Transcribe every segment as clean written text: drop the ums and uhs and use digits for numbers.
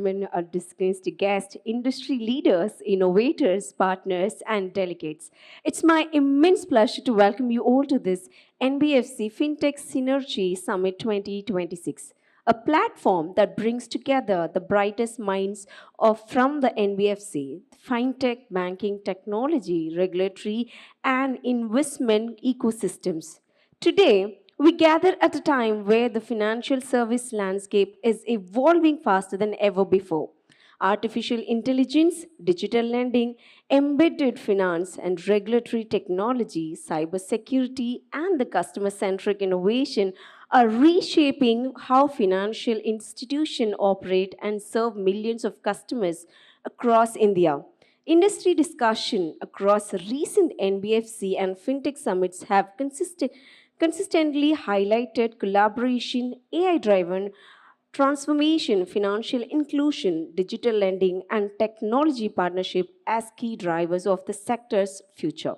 gentlemen, our distinguished guests, industry leaders, innovators, partners, and delegates. It's my immense pleasure to welcome you all to this NBFC FinTech Synergy Summit 2026, a platform that brings together the brightest minds from the NBFC, FinTech, banking, technology, regulatory, and investment ecosystems. Today, we gather at a time where the financial service landscape is evolving faster than ever before. Artificial intelligence, digital lending, embedded finance, and regulatory technology, cybersecurity, and the customer centric innovation are reshaping how financial institutions operate and serve millions of customers across India. Industry discussion across recent NBFC and fintech summits have consistently highlighted collaboration, AI driven transformation, financial inclusion, digital lending, and technology partnership as key drivers of the sector's future.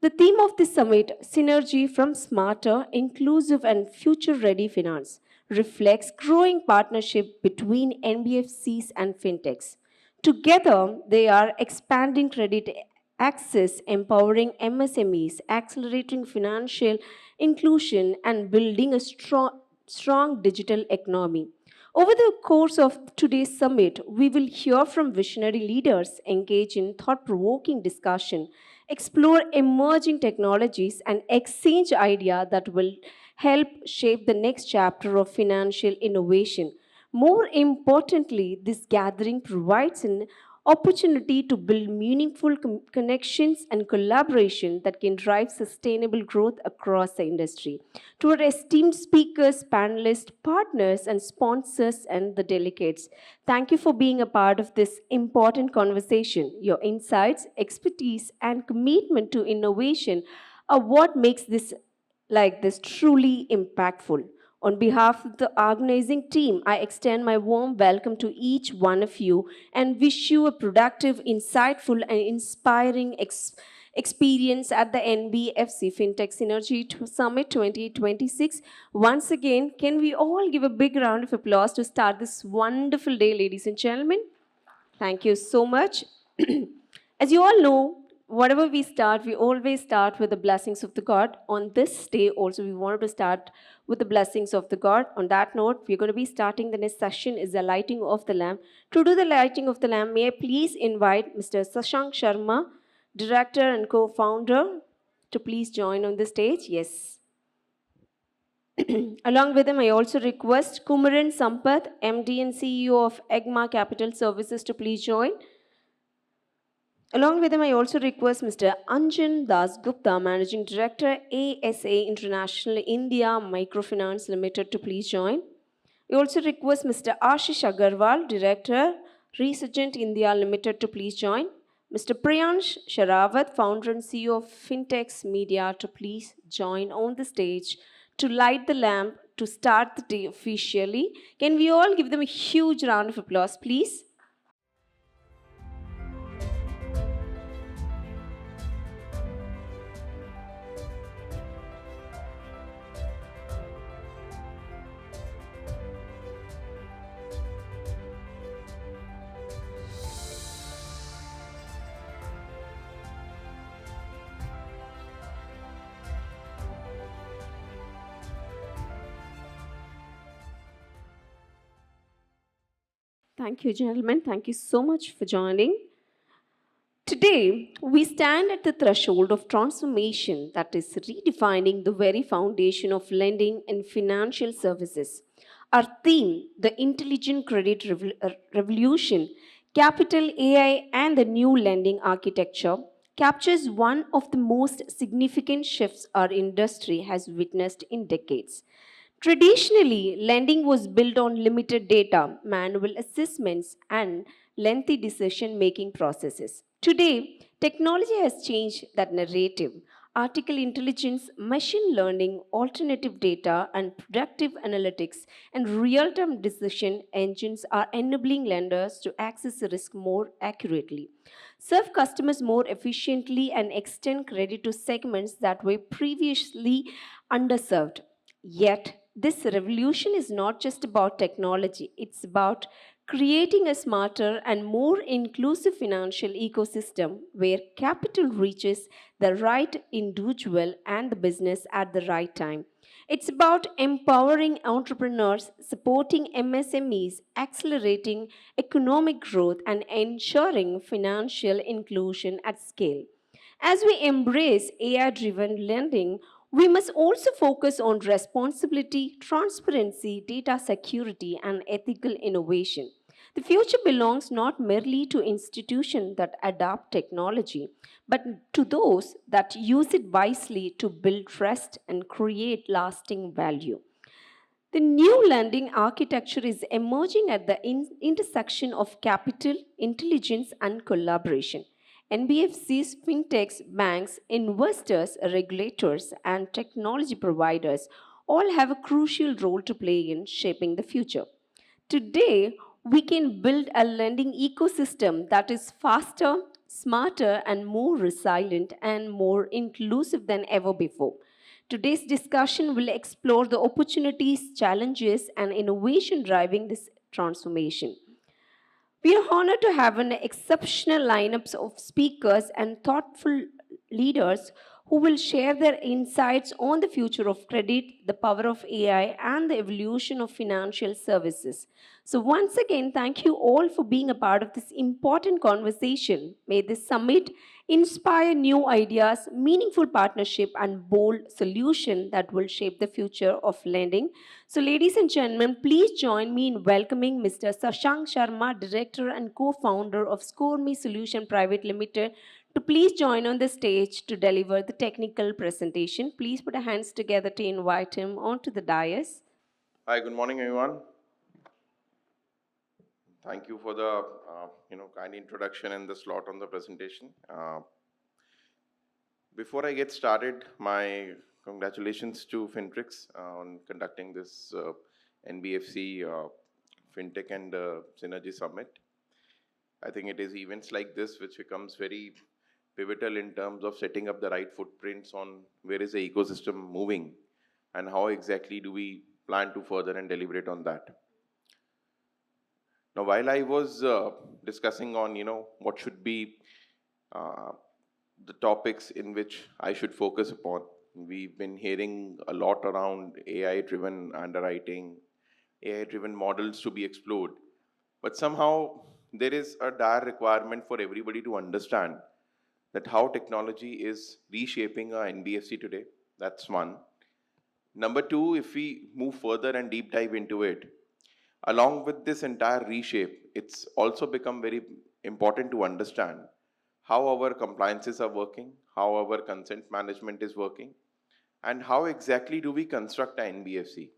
The theme of this summit, Synergy from Smarter, Inclusive, and Future Ready Finance, reflects growing partnership between NBFCs and fintechs. Together, they are expanding credit access, empowering MSMEs, accelerating financial inclusion, and building a strong digital economy. Over the course of today's summit, we will hear from visionary leaders, engage in thought provoking discussion, explore emerging technologies, and exchange ideas that will help shape the next chapter of financial innovation. More importantly, this gathering provides an opportunity to build meaningful connections and collaboration that can drive sustainable growth across the industry. To our esteemed speakers, panelists, partners, and sponsors, and the delegates, thank you for being a part of this important conversation. Your insights, expertise, and commitment to innovation are what makes this truly impactful. On behalf of the organizing team, I extend my warm welcome to each one of you and wish you a productive, insightful, and inspiring experience at the NBFC FinTech Synergy Summit 2026. Once again, can we all give a big round of applause to start this wonderful day, ladies and gentlemen? Thank you so much. As you all know, whatever we start, we always start with the blessings of the God. On this day, also, we wanted to start with the blessings of the God. On that note, we're going to be starting the next session is the lighting of the lamp. To do the lighting of the lamp, may I please invite Mr. Sashank Sharma, Director and Co-founder, to please join on the stage. Yes. Along with him, I also request Kumaran Sampath, MD and CEO of EGMA Capital Services, to please join. Along with him, I also request Mr. Anjan Das Gupta, Managing Director, ASA International India Microfinance Limited, to please join. I also request Mr. Ashish Agarwal, Director, Resurgent India Limited, to please join. Mr. Priyansh Sharawat, Founder and CEO of Fintechs Media, to please join on the stage to light the lamp to start the day officially. Can we all give them a huge round of applause, please? Thank you, gentlemen. Thank you so much for joining. Today, we stand at the threshold of transformation that is redefining the very foundation of lending and financial services. Our theme, the intelligent credit revolution, capital AI, and the new lending architecture, captures one of the most significant shifts our industry has witnessed in decades. Traditionally, lending was built on limited data, manual assessments, and lengthy decision making processes. Today, technology has changed that narrative. Artificial intelligence, machine learning, alternative data, and predictive analytics and real time decision engines are enabling lenders to access risk more accurately, serve customers more efficiently, and extend credit to segments that were previously underserved. Yet, this revolution is not just about technology, it's about creating a smarter and more inclusive financial ecosystem where capital reaches the right individual and the business at the right time. It's about empowering entrepreneurs, supporting MSMEs, accelerating economic growth, and ensuring financial inclusion at scale. As we embrace AI driven lending, we must also focus on responsibility, transparency, data security, and ethical innovation. The future belongs not merely to institutions that adopt technology, but to those that use it wisely to build trust and create lasting value. The new lending architecture is emerging at the intersection of capital, intelligence, and collaboration. NBFCs, fintechs, banks, investors, regulators, and technology providers all have a crucial role to play in shaping the future. Today, we can build a lending ecosystem that is faster, smarter, and more resilient and more inclusive than ever before. Today's discussion will explore the opportunities, challenges, and innovation driving this transformation. We are honored to have an exceptional lineup of speakers and thoughtful leaders who will share their insights on the future of credit, the power of AI, and the evolution of financial services. So, once again, thank you all for being a part of this important conversation. May this summit inspire new ideas, meaningful partnership, and bold solution that will shape the future of lending. So, ladies and gentlemen, please join me in welcoming Mr. Sashank Sharma, Director and Co-founder of ScoreMe Solution Private Limited, to please join on the stage to deliver the technical presentation. Please put your hands together to invite him onto the dais. Hi, good morning, everyone. Thank you for the kind introduction and the slot on the presentation. Before I get started, my congratulations to FinTech on conducting this NBFC FinTech and Synergy Summit. I think it is events like this which becomes very pivotal in terms of setting up the right footprints on where is the ecosystem moving and how exactly do we plan to further and deliberate on that. Now, while I was discussing on, what should be the topics in which I should focus upon, we've been hearing a lot around AI-driven underwriting, AI-driven models to be explored. But somehow there is a dire requirement for everybody to understand that how technology is reshaping our NBFC today. That's one. Number two, if we move further and deep dive into it, along with this entire reshape, it's also become very important to understand how our compliances are working, how our consent management is working, and how exactly do we construct an NBFC.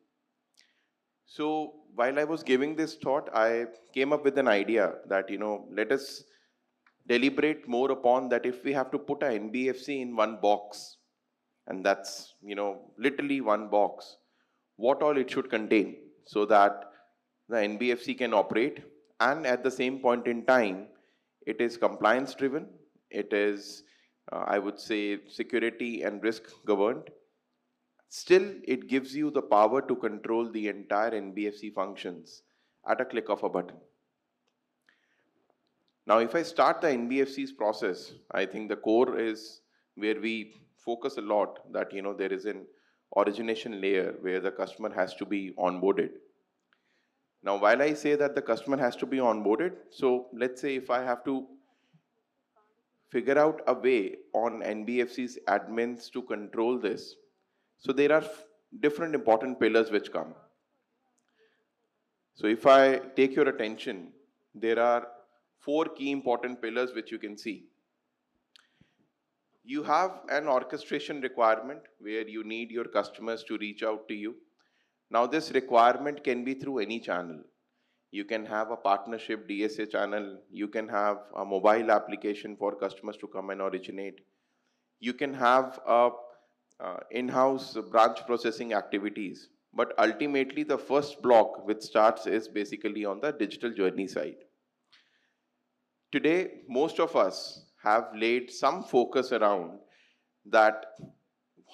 So while I was giving this thought, I came up with an idea that, let us deliberate more upon that if we have to put an NBFC in one box, and that's, literally one box, what all it should contain so that the NBFC can operate, and at the same point in time, it is compliance driven, it is, I would say, security and risk governed. Still, it gives you the power to control the entire NBFC functions at a click of a button. Now, if I start the NBFC's process, I think the core is where we focus a lot that, there is an origination layer where the customer has to be onboarded. Now, while I say that the customer has to be onboarded, so let's say if I have to figure out a way on NBFC's admins to control this, so there are different important pillars which come. So if I take your attention, there are 4 key important pillars which you can see. You have an orchestration requirement where you need your customers to reach out to you. Now, this requirement can be through any channel. You can have a partnership DSA channel. You can have a mobile application for customers to come and originate. You can have in-house branch processing activities. But ultimately, the first block which starts is basically on the digital journey side. Today, most of us have laid some focus around that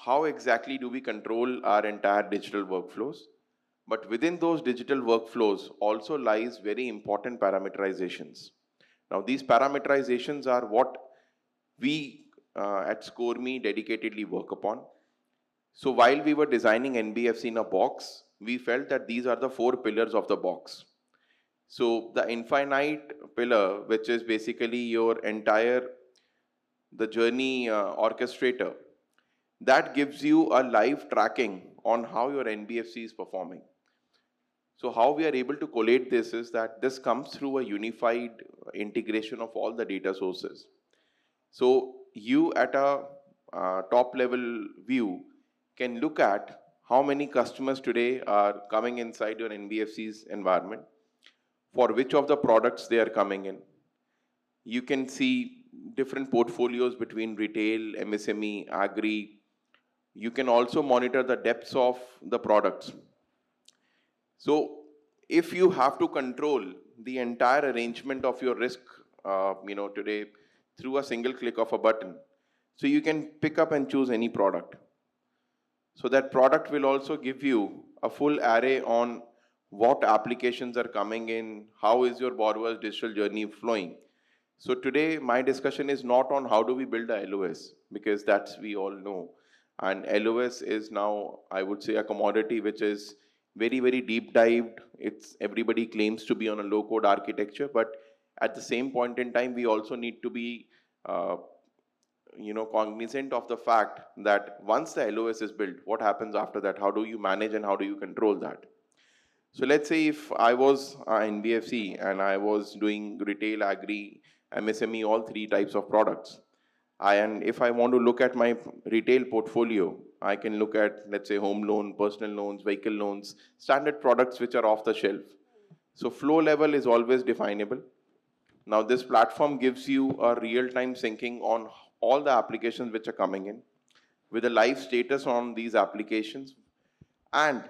how exactly do we control our entire digital workflows. But within those digital workflows also lies very important parameterizations. Now, these parameterizations are what we at ScoreMe dedicatedly work upon. So while we were designing NBFC in a box, we felt that these are the four pillars of the box. So the infinite pillar, which is basically your entire the journey orchestrator, that gives you a live tracking on how your NBFC is performing. So how we are able to collate this is that this comes through a unified integration of all the data sources. So you at a top level view can look at how many customers today are coming inside your NBFC's environment, for which of the products they are coming in. You can see different portfolios between retail, MSME, agri. You can also monitor the depths of the products. So if you have to control the entire arrangement of your risk, today through a single click of a button, so you can pick up and choose any product. So that product will also give you a full array on what applications are coming in, how is your borrower's digital journey flowing. So today my discussion is not on how do we build a LOS, because that's we all know. And LOS is now, I would say, a commodity which is very, very deep dived. It's everybody claims to be on a low code architecture, but at the same point in time, we also need to be cognizant of the fact that once the LOS is built, what happens after that? How do you manage and how do you control that? So let's say if I was NBFC and I was doing retail, agri, MSME, all three types of products. And if I want to look at my retail portfolio, I can look at, let's say, home loan, personal loans, vehicle loans, standard products which are off the shelf. So flow level is always definable. Now this platform gives you a real-time syncing on all the applications which are coming in with a live status on these applications. And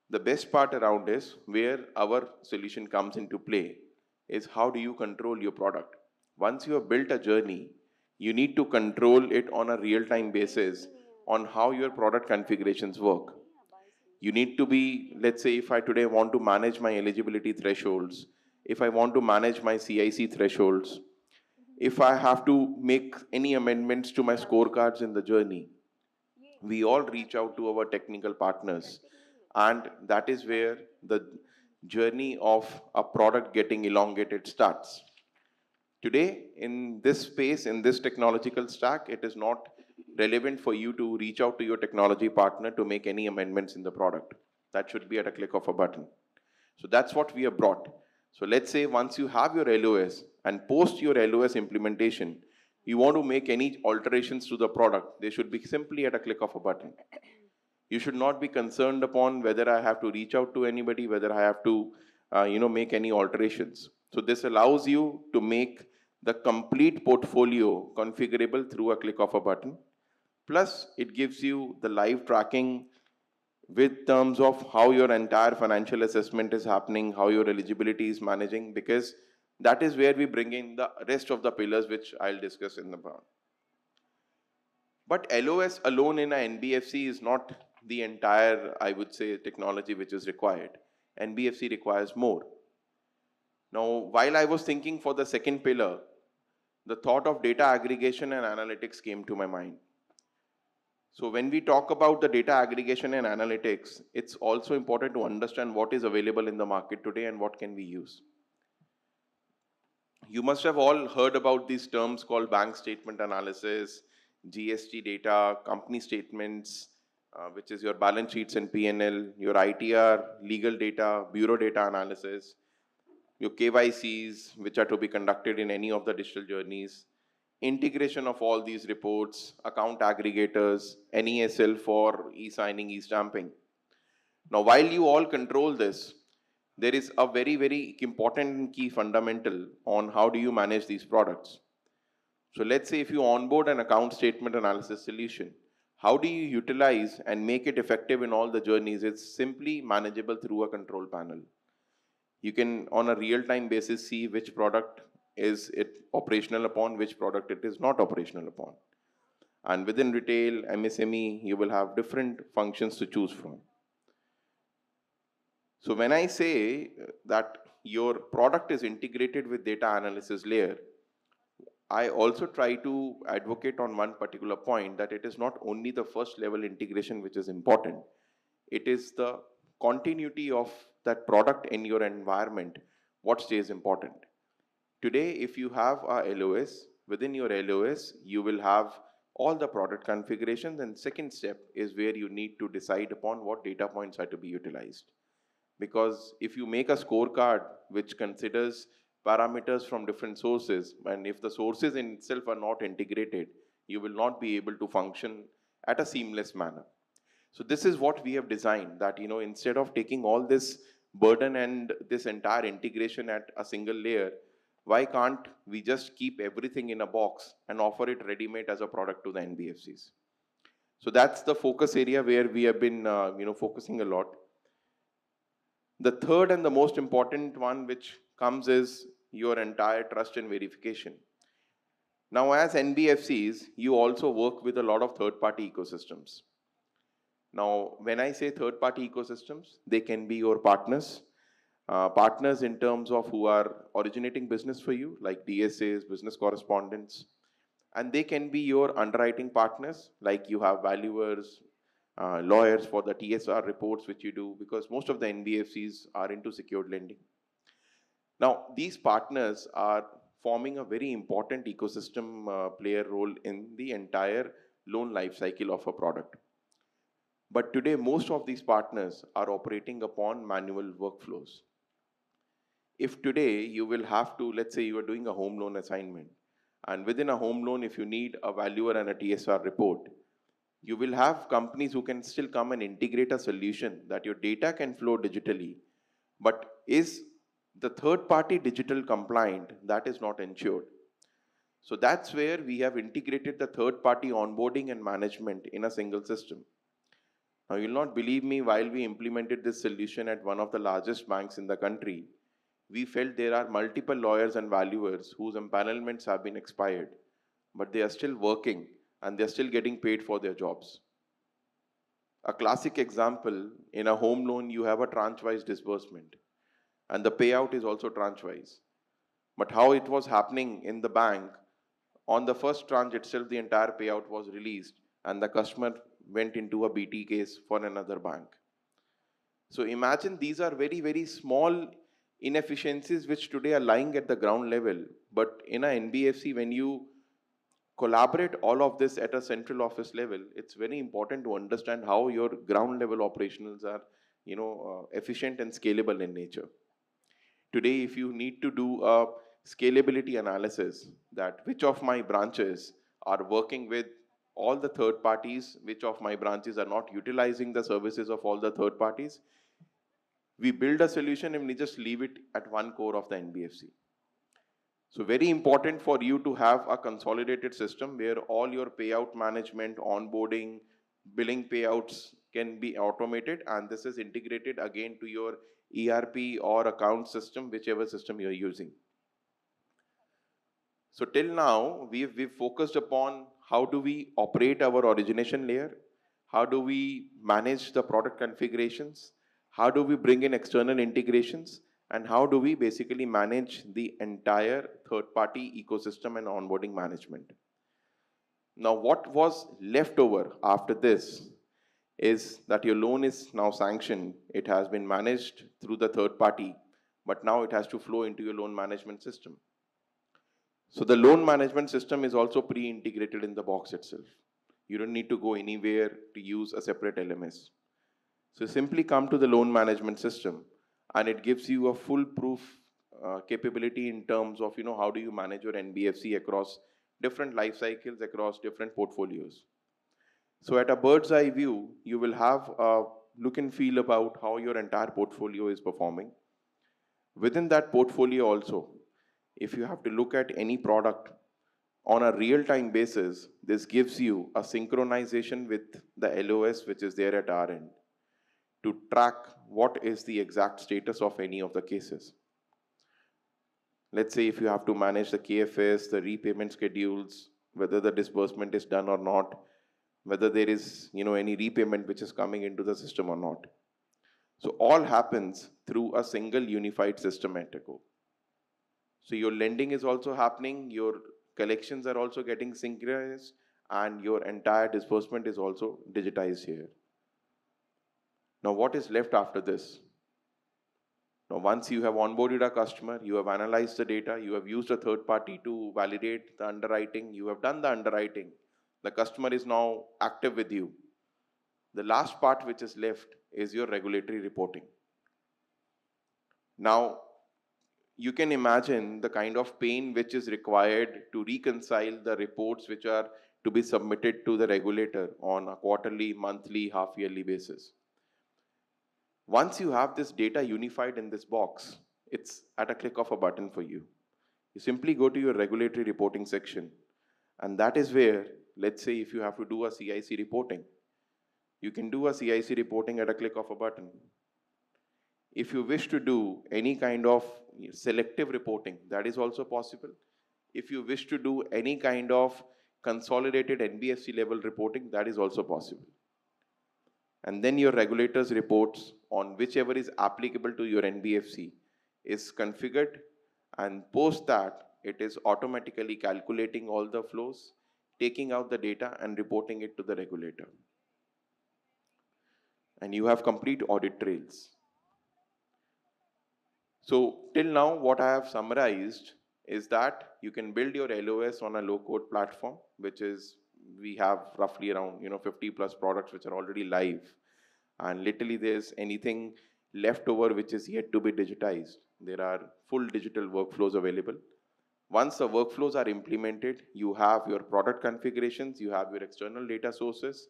the best part around is where our solution comes into play is how do you control your product. Once you have built a journey, you need to control it on a real-time basis on how your product configurations work. You need to be, let's say if I today want to manage my eligibility thresholds, if I want to manage my CIC thresholds, if I have to make any amendments to my scorecards in the journey, we all reach out to our technical partners. And that is where the journey of a product getting elongated starts. Today, in this space, in this technological stack, it is not relevant for you to reach out to your technology partner to make any amendments in the product. That should be at a click of a button. So that's what we have brought. So let's say once you have your LOS and post your LOS implementation, you want to make any alterations to the product, they should be simply at a click of a button. You should not be concerned upon whether I have to reach out to anybody, whether I have to, make any alterations. So this allows you to make the complete portfolio configurable through a click of a button. Plus, it gives you the live tracking with terms of how your entire financial assessment is happening, how your eligibility is managing, because that is where we bring in the rest of the pillars which I'll discuss in the part. But LOS alone in a NBFC is not the entire, I would say, technology which is required. NBFC requires more. Now, while I was thinking for the second pillar, the thought of data aggregation and analytics came to my mind. So when we talk about the data aggregation and analytics, it's also important to understand what is available in the market today and what can we use. You must have all heard about these terms called bank statement analysis, GST data, company statements, which is your balance sheets and P&L, your ITR, legal data, bureau data analysis, your KYCs, which are to be conducted in any of the digital journeys, integration of all these reports, account aggregators, NESL for e-signing, e-stamping. Now, while you all control this, there is a very, very important and key fundamental on how do you manage these products. So let's say if you onboard an account statement analysis solution, how do you utilize and make it effective in all the journeys? It's simply manageable through a control panel. You can, on a real-time basis, see which product is it operational upon, which product it is not operational upon. And within retail, MSME, you will have different functions to choose from. So when I say that your product is integrated with data analysis layer, I also try to advocate on one particular point, that it is not only the first level integration which is important, it is the continuity of that product in your environment what stays important. Today, if you have a LOS, within your LOS, you will have all the product configurations, and second step is where you need to decide upon what data points are to be utilized. Because if you make a scorecard which considers parameters from different sources, and if the sources in itself are not integrated, you will not be able to function at a seamless manner. So this is what we have designed, that instead of taking all this burden and this entire integration at a single layer, why can't we just keep everything in a box and offer it ready-made as a product to the NBFCs? So that's the focus area where we have been focusing a lot. The third and the most important one which comes is your entire trust and verification. Now, as NBFCs, you also work with a lot of third-party ecosystems. Now, when I say third-party ecosystems, they can be your partners, partners in terms of who are originating business for you, like DSAs, business correspondents, and they can be your underwriting partners, like you have valuers, lawyers for the TSR reports which you do, because most of the NBFCs are into secured lending. Now, these partners are forming a very important ecosystem player role in the entire loan life cycle of a product. But today, most of these partners are operating upon manual workflows. If today you will have to, let's say you are doing a home loan assignment, and within a home loan, if you need a valuer and a TSR report, you will have companies who can still come and integrate a solution that your data can flow digitally, but is the third party digital compliant? That is not ensured. So that's where we have integrated the third party onboarding and management in a single system. Now, you'll not believe me, while we implemented this solution at one of the largest banks in the country, we felt there are multiple lawyers and valuers whose empanelments have been expired, but they are still working and they're still getting paid for their jobs. A classic example, in a home loan, you have a tranche-wise disbursement, and the payout is also tranche-wise. But how it was happening in the bank, on the first tranche itself, the entire payout was released, and the customer went into a BT case for another bank. So imagine these are very, very small inefficiencies which today are lying at the ground level. But in a NBFC, when you collaborate all of this at a central office level, it's very important to understand how your ground level operationals are efficient and scalable in nature. Today, if you need to do a scalability analysis, that which of my branches are working with all the third parties, which of my branches are not utilizing the services of all the third parties, we build a solution and we just leave it at one core of the NBFC. So very important for you to have a consolidated system where all your payout management, onboarding, billing payouts can be automated, and this is integrated again to your ERP or account system, whichever system you're using. So till now, we've focused upon how do we operate our origination layer, how do we manage the product configurations, how do we bring in external integrations, and how do we basically manage the entire third-party ecosystem and onboarding management. Now, what was left over after this is that your loan is now sanctioned. It has been managed through the third party, but now it has to flow into your loan management system. So the loan management system is also pre-integrated in the box itself. You don't need to go anywhere to use a separate LMS. So simply come to the loan management system, and it gives you a foolproof capability in terms of how do you manage your NBFC across different life cycles, across different portfolios. So at a bird's eye view, you will have a look and feel about how your entire portfolio is performing. Within that portfolio also, if you have to look at any product on a real-time basis, this gives you a synchronization with the LOS which is there at our end to track what is the exact status of any of the cases. Let's say if you have to manage the KFS, the repayment schedules, whether the disbursement is done or not, whether there is any repayment which is coming into the system or not. So all happens through a single unified system at a go. So your lending is also happening, your collections are also getting synchronized, and your entire disbursement is also digitized here. Now, what is left after this? Now, once you have onboarded a customer, you have analyzed the data, you have used a third party to validate the underwriting, you have done the underwriting, the customer is now active with you. The last part which is left is your regulatory reporting. Now, you can imagine the kind of pain which is required to reconcile the reports which are to be submitted to the regulator on a quarterly, monthly, half-yearly basis. Once you have this data unified in this box, it's at a click of a button for you. You simply go to your regulatory reporting section, and that is where, let's say if you have to do a CIC reporting, you can do a CIC reporting at a click of a button. If you wish to do any kind of selective reporting, that is also possible. If you wish to do any kind of consolidated NBFC level reporting, that is also possible. And then your regulators reports on whichever is applicable to your NBFC is configured, and post that it is automatically calculating all the flows, taking out the data and reporting it to the regulator. And you have complete audit trails. So till now, what I have summarized is that you can build your LOS on a low-code platform, which is, we have roughly around 50 plus products which are already live, and literally there's anything left over which is yet to be digitized. There are full digital workflows available. Once the workflows are implemented, you have your product configurations, you have your external data sources,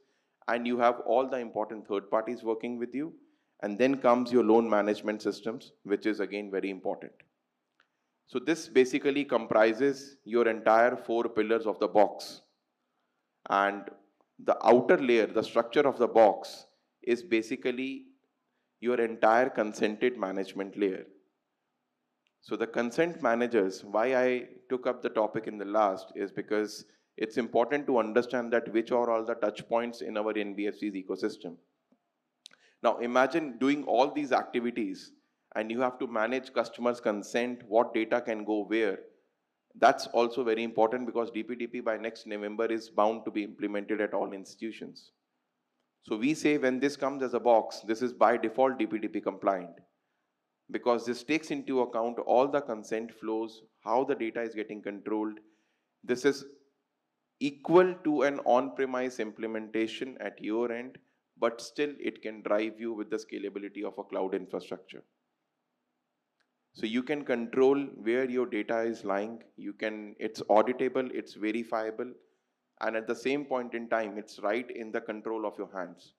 and you have all the important third parties working with you. And then comes your loan management systems, which is again very important. So this basically comprises your entire 4 pillars of the box. And the outer layer, the structure of the box, is basically your entire consented management layer. So the consent managers, why I took up the topic in the last is because it's important to understand that which are all the touch points in our NBFC's ecosystem. Now imagine doing all these activities and you have to manage customers' consent, what data can go where. That's also very important because DPDP by next November is bound to be implemented at all institutions. So we say when this comes as a box, this is by default DPDP compliant, because this takes into account all the consent flows, how the data is getting controlled. This is equal to an on-premise implementation at your end, but still it can drive you with the scalability of a cloud infrastructure. So you can control where your data is lying, it's auditable, it's verifiable, and at the same point in time, it's right in the control of your hands.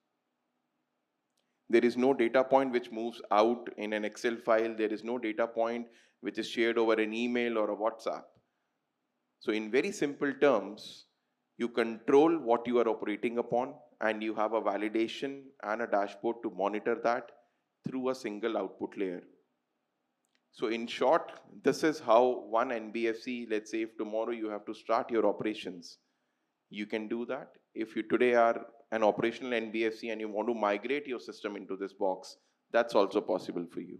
There is no data point which moves out in an Excel file. There is no data point which is shared over an email or a WhatsApp. So in very simple terms, you control what you are operating upon, and you have a validation and a dashboard to monitor that through a single output layer. So in short, this is how one NBFC, let's say if tomorrow you have to start your operations, you can do that. If you today are an operational NBFC and you want to migrate your system into this box, that's also possible for you.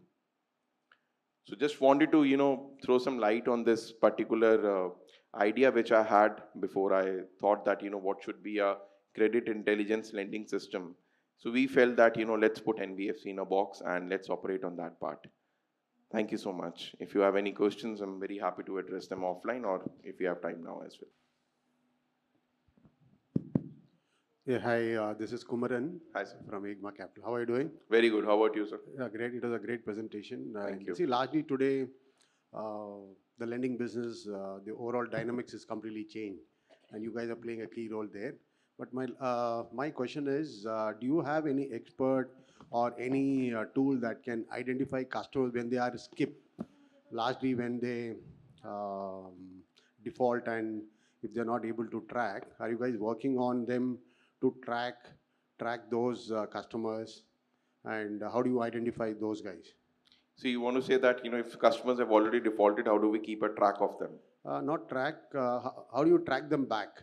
So just wanted to, throw some light on this particular idea which I had before. I thought that, what should be a credit intelligence lending system. So we felt that, let's put NBFC in a box and let's operate on that part. Thank you so much. If you have any questions, I'm very happy to address them offline, or if you have time now as well. Yeah, hi, this is Kumaran. Hi, sir. From Igma Capital. How are you doing? Very good. How about you, sir? Yeah, great. It was a great presentation. Thank you. See, largely today, the lending business, the overall dynamics is completely changed, and you guys are playing a key role there. But my question is, do you have any expert or any tool that can identify customers when they are skipped, largely when they default, and if they're not able to track? Are you guys working on them to track those customers, and how do you identify those guys? So you want to say that, if customers have already defaulted, how do we keep a track of them? Not track, how do you track them back?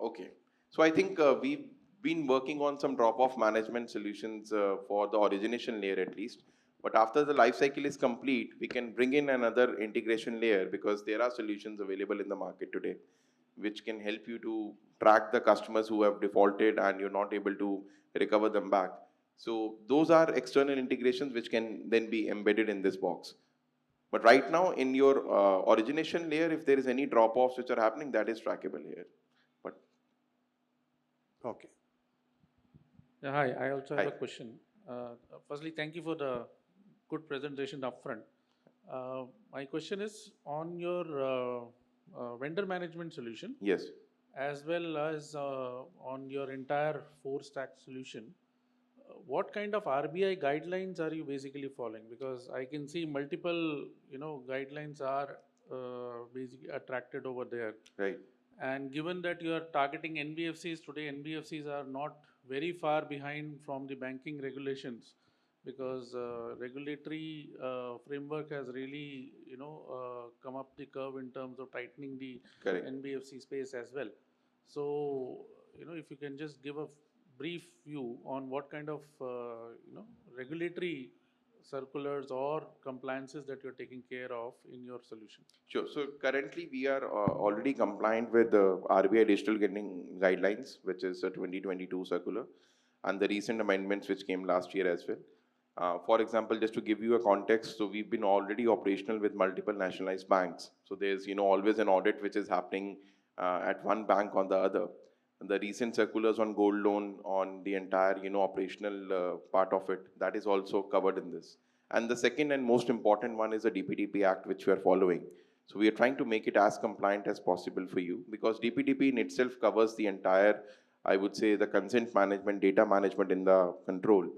Okay. So I think we been working on some drop-off management solutions for the origination layer at least. But after the life cycle is complete, we can bring in another integration layer because there are solutions available in the market today, which can help you to track the customers who have defaulted and you're not able to recover them back. So those are external integrations which can then be embedded in this box. But right now in your origination layer, if there is any drop-offs which are happening, that is trackable here. But Okay. Yeah, hi, I also have Hi. a question. Firstly, thank you for the good presentation upfront. My question is on your vendor management solution yes, as well as on your entire four-stack solution. What kind of RBI guidelines are you basically following? Because I can see multiple, guidelines are basically attracted over there. right. And given that you are targeting NBFCs today, NBFCs are not very far behind from the banking regulations because regulatory framework has really, come up the curve in terms of tightening the Correct. NBFC space as well. So, if you can just give a brief view on what kind of, regulatory circulars or compliances that you're taking care of in your solution. Sure. So currently we are already compliant with the RBI digital lending guidelines, which is a 2022 circular, and the recent amendments which came last year as well. For example, just to give you a context, so we've been already operational with multiple nationalized banks. So there's always an audit which is happening at one bank on the other. And the recent circulars on gold loan, on the entire operational part of it, that is also covered in this. And the second and most important one is the DPDP Act, which we are following. So we are trying to make it as compliant as possible for you because DPDP in itself covers the entire, I would say, the consent management, data management in the control.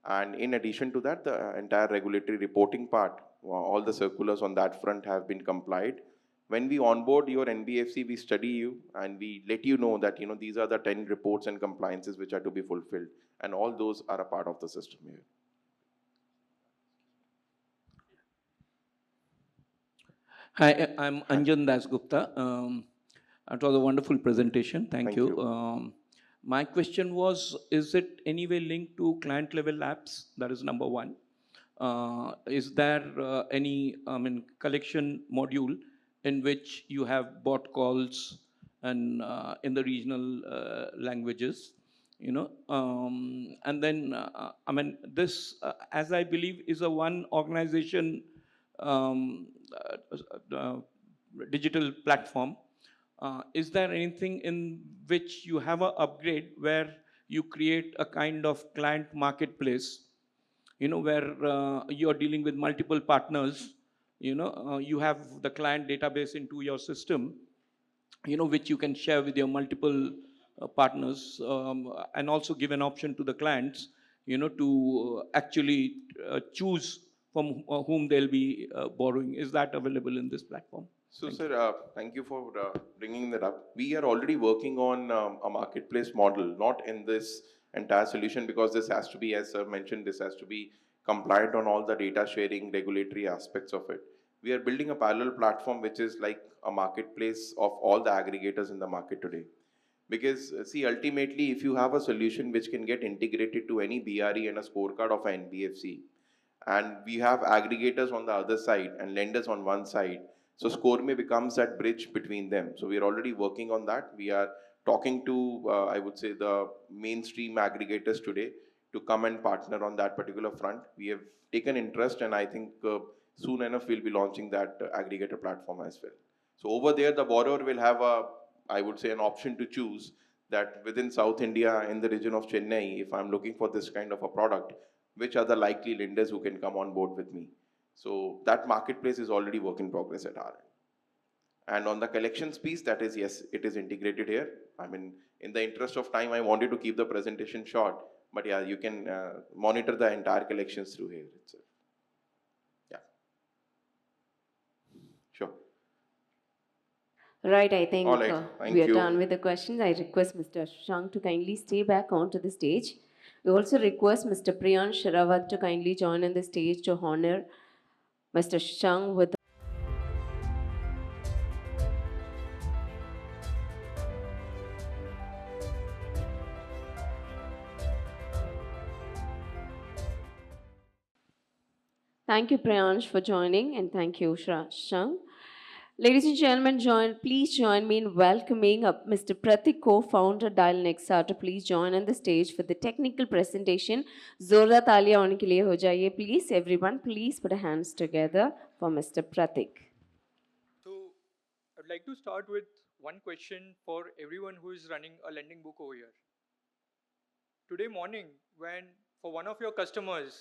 And in addition to that, the entire regulatory reporting part, all the circulars on that front have been complied. When we onboard your NBFC, we study you and we let you know that these are the 10 reports and compliances which are to be fulfilled, and all those are a part of the system here. Hi, I'm Anjan Dasgupta. It was a wonderful presentation. Thank you. My question was, is it anyway linked to client level apps? That is number one. Is there any collection module in which you have bot calls and in the regional languages? And then, this, as I believe, is a one organization digital platform. Is there anything in which you have an upgrade where you create a kind of client marketplace, where you're dealing with multiple partners, you have the client database into your system, which you can share with your multiple partners, and also give an option to the clients, to actually choose from whom they'll be borrowing. Is that available in this platform? So, sir, thank you for bringing that up. We are already working on a marketplace model, not in this entire solution, because this has to be, as sir mentioned, this has to be compliant on all the data sharing, regulatory aspects of it. We are building a parallel platform which is like a marketplace of all the aggregators in the market today. Because see, ultimately, if you have a solution which can get integrated to any BRE and a scorecard of an NBFC, and we have aggregators on the other side and lenders on one side, so ScoreMe becomes that bridge between them. So we are already working on that. We are talking to, I would say, the mainstream aggregators today to come and partner on that particular front. We have taken interest, and I think soon enough we'll be launching that aggregator platform as well. So over there, the borrower will have I would say, an option to choose that within South India, in the region of Chennai, if I'm looking for this kind of a product, which are the likely lenders who can come on board with me. So that marketplace is already work in progress at our end. And on the collections piece, that is, yes, it is integrated here. I mean, in the interest of time, I wanted to keep the presentation short, but yeah, you can monitor the entire collections through here itself. Yeah. Sure. Right, I think All right, thank we are you. done with the questions. I request Mr. Shang to kindly stay back onto the stage. We also request Mr. Priyan Sharawat to kindly join on the stage to honor Mr. Shang with Thank you, Priyansh, for joining, and thank you, Shang. Ladies and gentlemen, please join me in welcoming up Mr. Pratik, co-founder Dial Nexa, to please join on the stage for the technical presentation. Zorda talia hone ke liye ho jaiye, please. Everyone, please put your hands together for Mr. Pratik. So, I'd like to start with one question for everyone who is running a lending book over here. Today morning, when for one of your customers,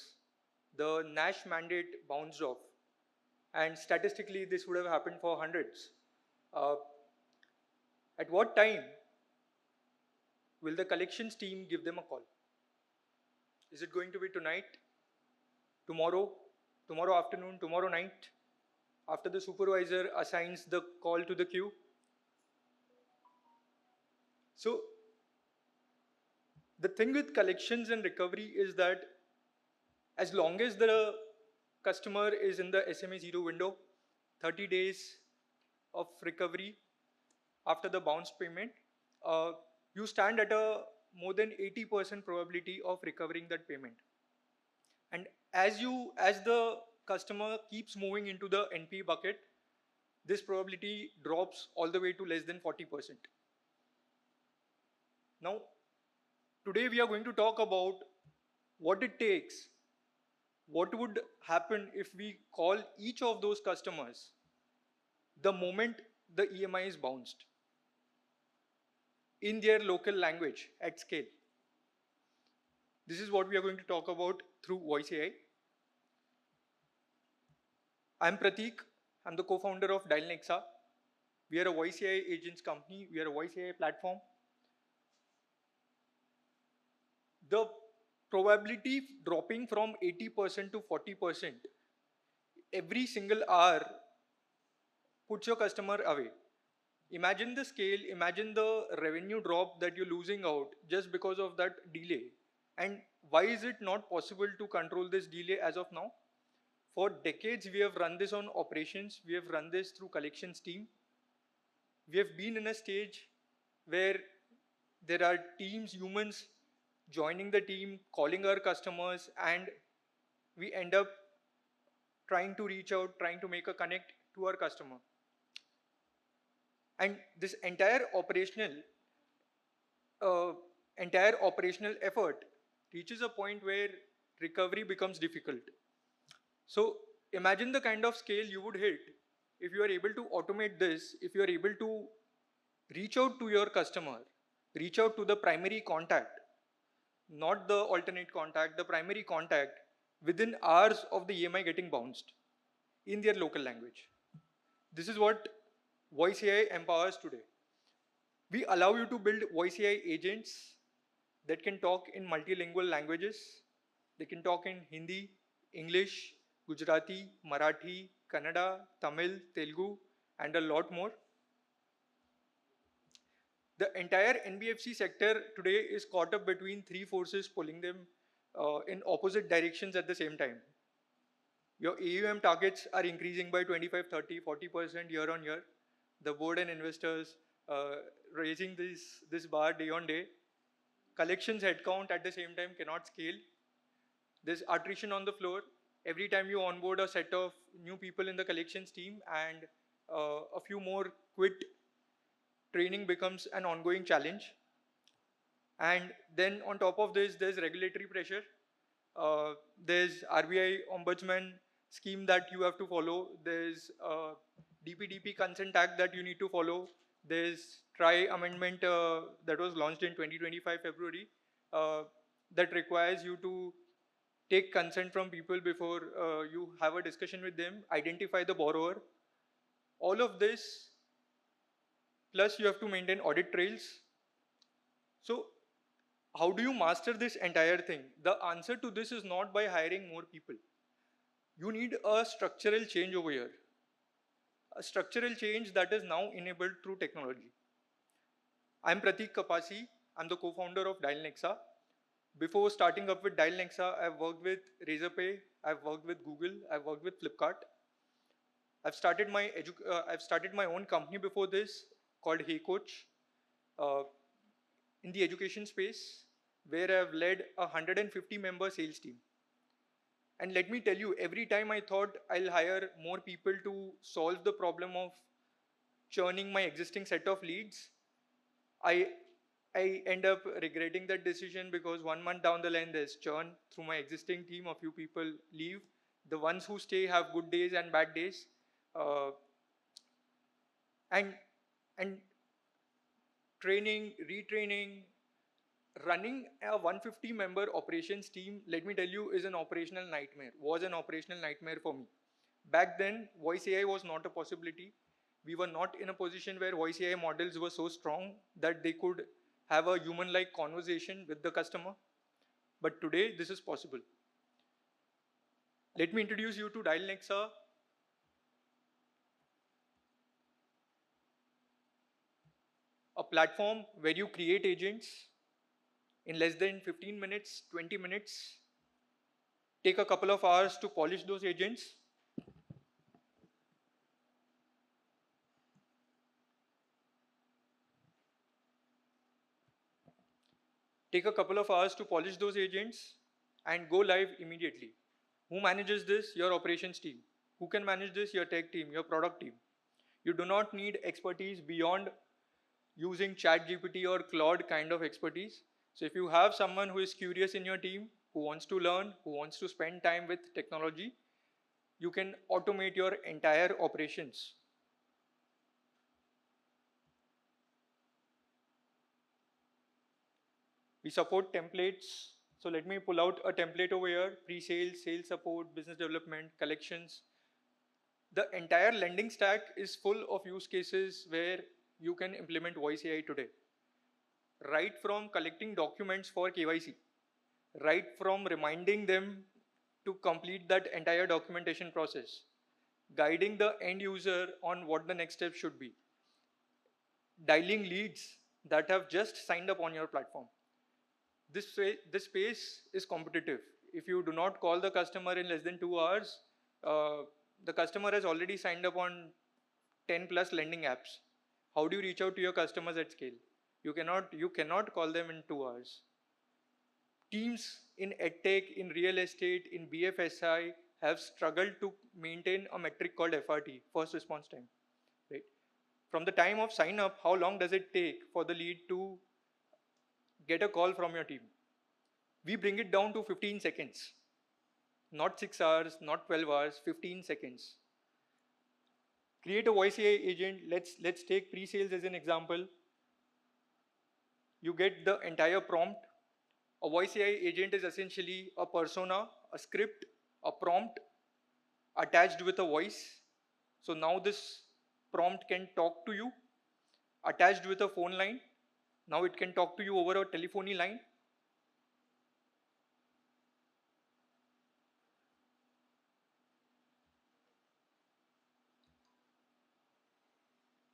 the NASH mandate bounced off, and statistically this would have happened for hundreds, uh, at what time will the collections team give them a call? Is it going to be tonight, tomorrow, tomorrow afternoon, tomorrow night, after the supervisor assigns the call to the queue? So, the thing with collections and recovery is that as long as the customer is in the SMA 0 window, 30 days of recovery after the bounce payment, you stand at a more than 80% probability of recovering that payment. And as the customer keeps moving into the NP bucket, this probability drops all the way to less than 40%. Now, today we are going to talk about what it takes. What would happen if we call each of those customers the moment the EMI is bounced in their local language at scale? This is what we are going to talk about through Voice AI. I'm Pratik. I'm the co-founder of Dial Nexa. We are a Voice AI agents company. We are a Voice AI platform. The probability dropping from 80% to 40% every single hour puts your customer away. Imagine the scale, imagine the revenue drop that you're losing out just because of that delay. And why is it not possible to control this delay as of now? For decades, we have run this on operations. We have run this through collections team. We have been in a stage where there are teams, humans joining the team, calling our customers, and we end up trying to reach out, trying to make a connect to our customer. And this entire operational effort reaches a point where recovery becomes difficult. So imagine the kind of scale you would hit if you are able to automate this, if you are able to reach out to your customer, reach out to the primary contact, not the alternate contact, the primary contact within hours of the EMI getting bounced in their local language. This is what Voice AI empowers today. We allow you to build Voice AI agents that can talk in multilingual languages. They can talk in Hindi, English, Gujarati, Marathi, Kannada, Tamil, Telugu, and a lot more. The entire NBFC sector today is caught up between three forces pulling them in opposite directions at the same time. Your AUM targets are increasing by 25, 30, 40% year on year. The board and investors raising this bar day on day. Collections headcount at the same time cannot scale. There's attrition on the floor. Every time you onboard a set of new people in the collections team and a few more quit, training becomes an ongoing challenge. And then on top of this, there's regulatory pressure. There's RBI Ombudsman scheme that you have to follow. There's DPDP consent act that you need to follow. There's TRI amendment that was launched in 2025 February that requires you to take consent from people before you have a discussion with them, identify the borrower. All of this, plus you have to maintain audit trails. So how do you master this entire thing? The answer to this is not by hiring more people. You need a structural change over here. A structural change that is now enabled through technology. I'm Pratik Kapasi. I'm the co-founder of Dial Nexa. Before starting up with Dial Nexa, I've worked with Razorpay, I've worked with Google, I've worked with Flipkart. I've started my own company before this called Hey Coach in the education space, where I've led a 150-member sales team. And let me tell you, every time I thought I'll hire more people to solve the problem of churning my existing set of leads, I I end up regretting that decision because 1 month down the line there's churn through my existing team. A few people leave. The ones who stay have good days and bad days, uh, and and training, retraining, running a 150 member operations team. Let me tell you, is an operational nightmare. Was an operational nightmare for me. Back then, voice AI was not a possibility. We were not in a position where voice AI models were so strong that they could have a human-like conversation with the customer. But today, this is possible. Let me introduce you to Dial Nexa, a platform where you create agents in less than 15 minutes, 20 minutes. Take a couple of hours to polish those agents. Take a couple of hours to polish those agents and go live immediately. Who manages this? Your operations team. Who can manage this? Your tech team, your product team. You do not need expertise beyond using ChatGPT or Claude kind of expertise. So if you have someone who is curious in your team, who wants to learn, who wants to spend time with technology, you can automate your entire operations. We support templates. So let me pull out a template over here: pre-sales, sales support, business development, collections. The entire lending stack is full of use cases where you can implement voice AI today. Right from collecting documents for KYC, right from reminding them to complete that entire documentation process, guiding the end user on what the next step should be, dialing leads that have just signed up on your platform. This space is competitive. If you do not call the customer in less than 2 hours, the customer has already signed up on 10 plus lending apps. How do you reach out to your customers at scale? You cannot call them in 2 hours. Teams in edtech, in real estate, in BFSI have struggled to maintain a metric called FRT, first response time. Right? From the time of sign up, how long does it take for the lead to get a call from your team? We bring it down to 15 seconds. Not 6 hours, not 12 hours, 15 seconds. Create a voice AI agent. Let's take pre-sales as an example. You get the entire prompt. A voice AI agent is essentially a persona, a script, a prompt attached with a voice. So now this prompt can talk to you, attached with a phone line. Now it can talk to you over a telephony line.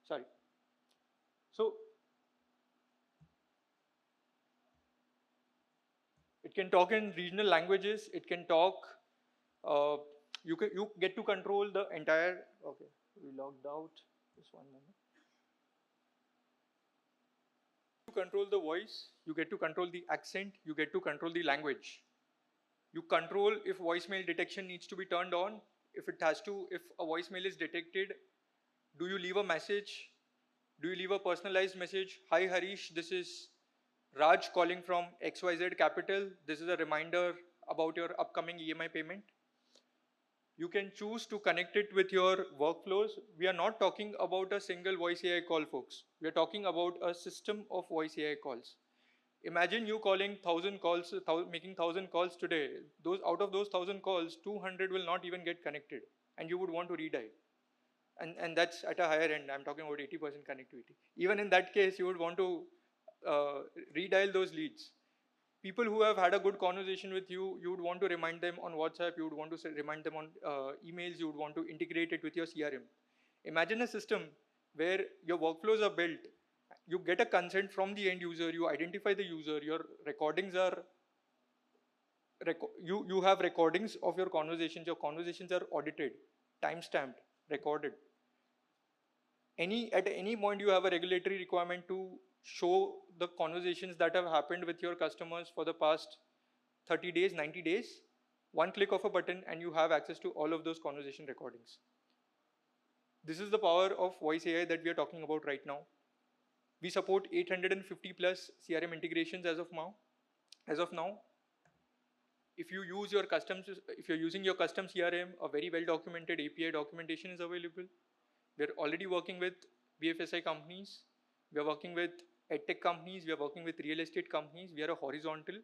Sorry. So it can talk in regional languages. It can talk. You get to control the entire. Okay, we logged out. Just one moment. You control the voice. You get to control the accent. You get to control the language. You control if voicemail detection needs to be turned on. If it has to, if a voicemail is detected, do you leave a message? Do you leave a personalized message? Hi Harish, this is Raj calling from XYZ Capital. This is a reminder about your upcoming EMI payment. You can choose to connect it with your workflows. We are not talking about a single voice AI call, folks. We are talking about a system of voice AI calls. Imagine you calling 1,000 calls, making 1,000 calls today. Out of those 1,000 calls, 200 will not even get connected, and you would want to redial. And that's at a higher end. I'm talking about 80% connectivity. Even in that case, you would want to redial those leads. People who have had a good conversation with you, you would want to remind them on WhatsApp, you would want to remind them on emails, you would want to integrate it with your CRM. Imagine a system where your workflows are built, you get a consent from the end user, you identify the user, your recordings are, you have recordings of your conversations are audited, time-stamped, recorded. At any point you have a regulatory requirement to show the conversations that have happened with your customers for the past 30 days, 90 days. one click of a button and you have access to all of those conversation recordings. This is the power of voice AI that we are talking about right now. We support 850 plus CRM integrations as of now. If you're using your custom CRM, a very well documented API documentation is available. We're already working with BFSI companies. We are working with edtech companies. We are working with real estate companies. We are a horizontal.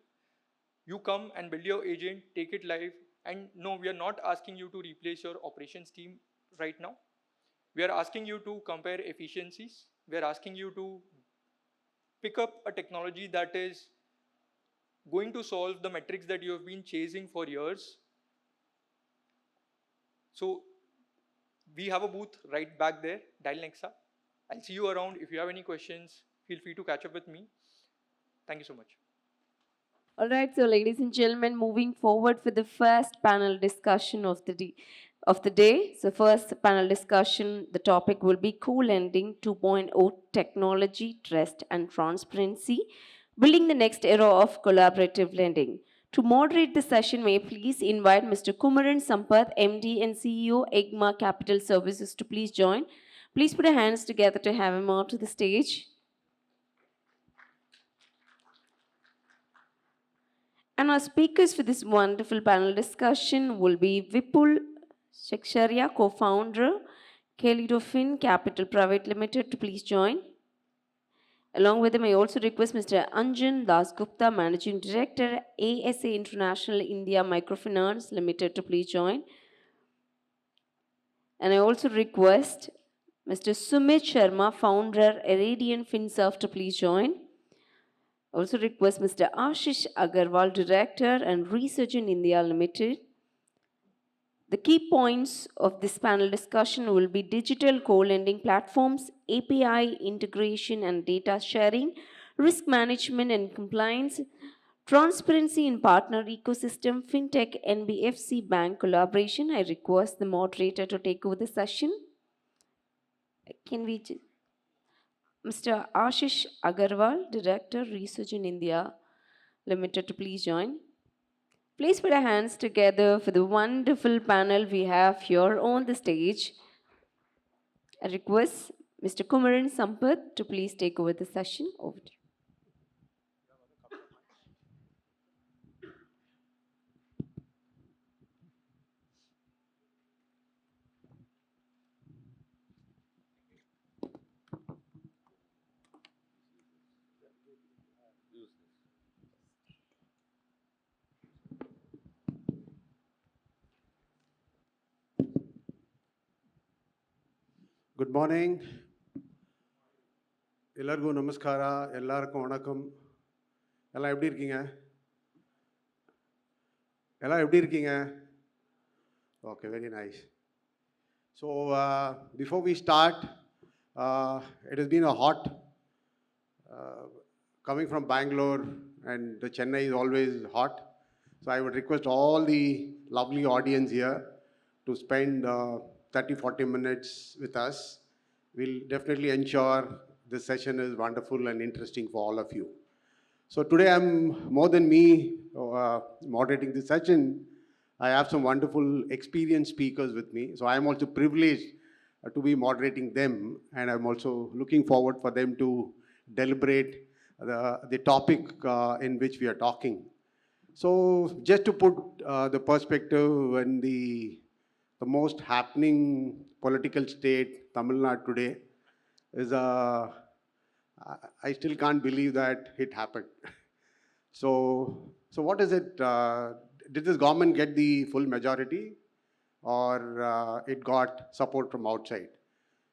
You come and build your agent, take it live. And no, we are not asking you to replace your operations team right now. We are asking you to compare efficiencies. We are asking you to pick up a technology that is going to solve the metrics that you have been chasing for years. So we have a booth right back there, dial Nexa. I'll see you around. If you have any questions, feel free to catch up with me. Thank you so much. All right, so ladies and gentlemen, moving forward for the first panel discussion of the day. So first panel discussion, the topic will be co-lending 2.0 technology, trust and transparency, building the next era of collaborative lending. To moderate the session, may I please invite Mr. Kumaran Sampath, MD and CEO, EGMA Capital Services, to please join. Please put your hands together to have him onto the stage. And our speakers for this wonderful panel discussion will be Vipul Shaksharia, co-founder, Kelidofin Capital Private Limited, to please join. Along with him, I also request Mr. Anjan Dasgupta, Managing Director, ASA International India Microfinance Limited, to please join. And I also request Mr. Sumit Sharma, Founder, Iridian FinServe, to please join. Also request Mr. Ashish Agarwal, Director and Research in India Limited. The key points of this panel discussion will be digital co-lending platforms, API integration and data sharing, risk management and compliance, transparency in partner ecosystem, fintech, NBFC bank collaboration. I request the moderator to take over the session. Can we... Mr. Ashish Agarwal, Director, Research in India Limited, to please join. Please put our hands together for the wonderful panel we have here on the stage. I request Mr. Kumaran Sampath to please take over the session. Over to you. Good morning. Ellargu namaskara, ellarku vanakkam. Ella eppadi irkeenga? Ella eppadi irkeenga? Okay, very nice. So before we start, it has been a hot coming from Bangalore, and the Chennai is always hot. So I would request all the lovely audience here to spend 30-40 minutes with us. We'll definitely ensure this session is wonderful and interesting for all of you. So today I'm more than me moderating this session. I have some wonderful experienced speakers with me. So I'm also privileged to be moderating them, and I'm also looking forward for them to deliberate the topic in which we are talking. So just to put the perspective, when the most happening political state, Tamil Nadu today, is I still can't believe that it happened. So what is it? Did this government get the full majority, or it got support from outside?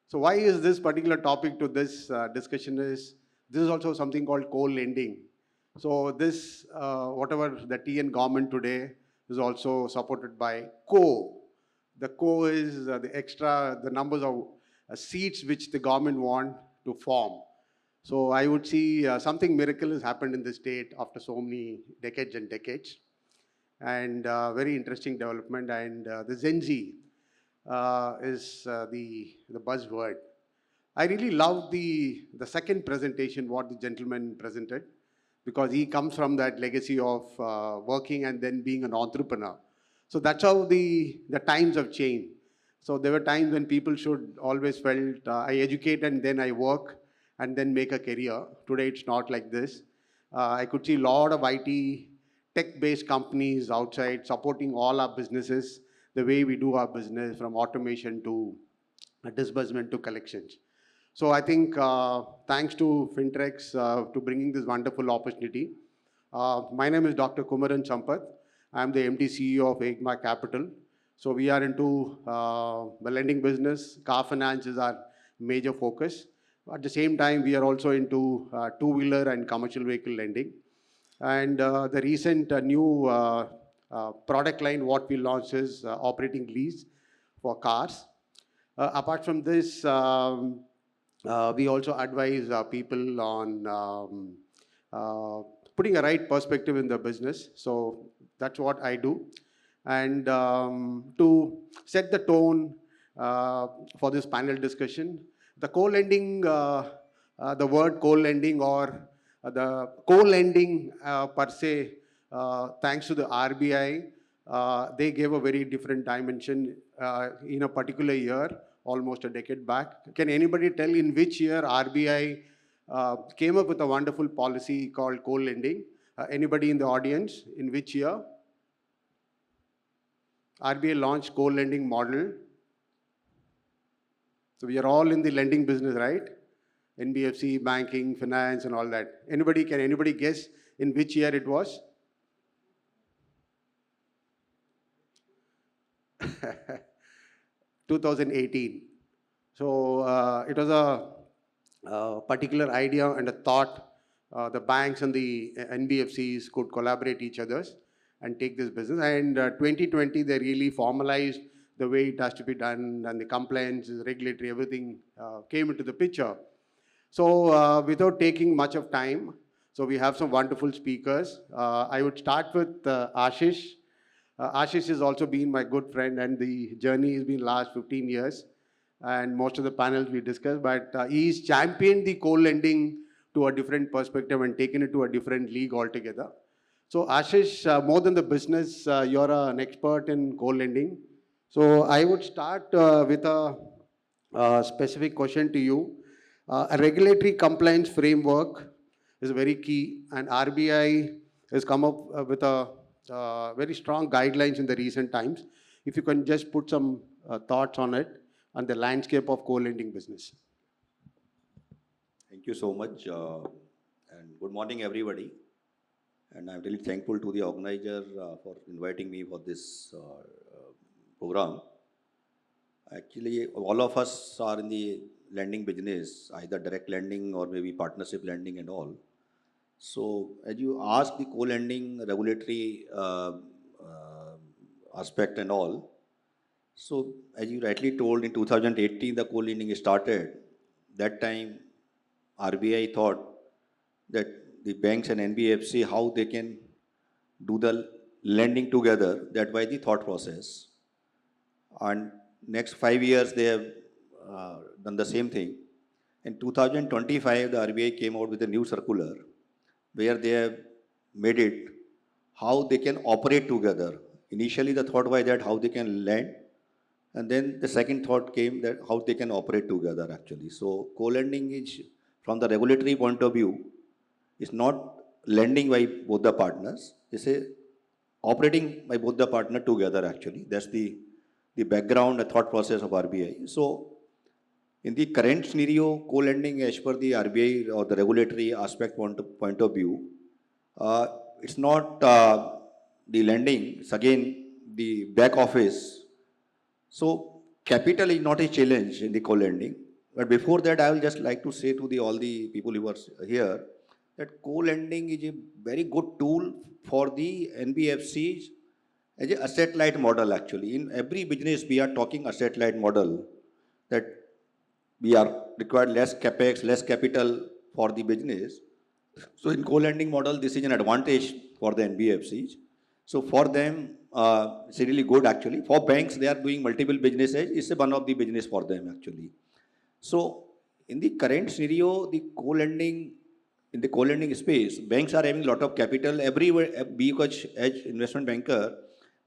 So why is this particular topic to this discussion is, this is also something called co-lending. So this, whatever the TN government today, is also supported by co. The co is the numbers of seats which the government want to form. So I would see something miracle has happened in the state after so many decades and decades. And very interesting development. And the Gen Z is the buzzword. I really love the second presentation, what the gentleman presented, because he comes from that legacy of working and then being an entrepreneur. So that's how the times have changed. So there were times when people should always felt, I educate and then I work and then make a career. Today it's not like this. I could see a lot of IT tech-based companies outside supporting all our businesses, the way we do our business, from automation to disbursement to collections. So I think thanks to Fintrex to bringing this wonderful opportunity. My name is Dr. Kumaran Sampath. I'm the MD CEO of Egma Capital. So we are into the lending business. Car finance is our major focus. At the same time, we are also into two-wheeler and commercial vehicle lending. And the recent new product line, what we launched is operating lease for cars. Apart from this, we also advise people on putting a right perspective in the business. So that's what I do. And to set the tone for this panel discussion, the co-lending, the word co-lending or the co-lending per se, thanks to the RBI, they gave a very different dimension in a particular year, almost a decade back. Can anybody tell in which year RBI came up with a wonderful policy called co-lending? Anybody in the audience, in which year? RBI launched co-lending model. So we are all in the lending business, right? NBFC, banking, finance and all that. Can anybody guess in which year it was? 2018. So it was a particular idea and a thought. The banks and the NBFCs could collaborate each others and take this business. And 2020, they really formalized the way it has to be done, and the compliance, regulatory, everything came into the picture. So without taking much of time, so we have some wonderful speakers. I would start with Ashish. Ashish has also been my good friend, and the journey has been last 15 years. And most of the panels we discussed, but he's championed the co-lending to a different perspective and taken it to a different league altogether. So Ashish, more than the business, you're an expert in co-lending. So I would start with a specific question to you. A regulatory compliance framework is very key, and RBI has come up with a very strong guidelines in the recent times. If you can just put some thoughts on it and the landscape of co-lending business. Thank you so much, and good morning, everybody. And I'm really thankful to the organizer for inviting me for this program. Actually, all of us are in the lending business, either direct lending or maybe partnership lending and all. So, as you ask the co-lending regulatory aspect and all, so as you rightly told, in 2018 the co-lending started. That time RBI thought that the banks and NBFC, how they can do the lending together. That was the thought process. And next 5 years they have done the same thing. In 2025, the RBI came out with a new circular where they have made it how they can operate together. Initially, the thought was that how they can lend, and then the second thought came that how they can operate together actually. So co-lending is, from the regulatory point of view, is not lending by both the partners. It's a operating by both the partner together actually. That's the background, the thought process of RBI. So in the current scenario, co-lending as per the RBI or the regulatory aspect point of view, it's not the lending, it's again the back office. So capital is not a challenge in the co-lending. But before that, I will just like to say to all the people who are here that co-lending is a very good tool for the NBFCs as an asset-light model actually. In every business, we are talking asset-light model, that we are required less capex, less capital for the business. So in co-lending model, this is an advantage for the NBFCs. So for them, it's really good actually. For banks, they are doing multiple businesses. It's one of the business for them actually. So in the current scenario, the co-lending, in the co-lending space, banks are having a lot of capital everywhere. Because as investment banker,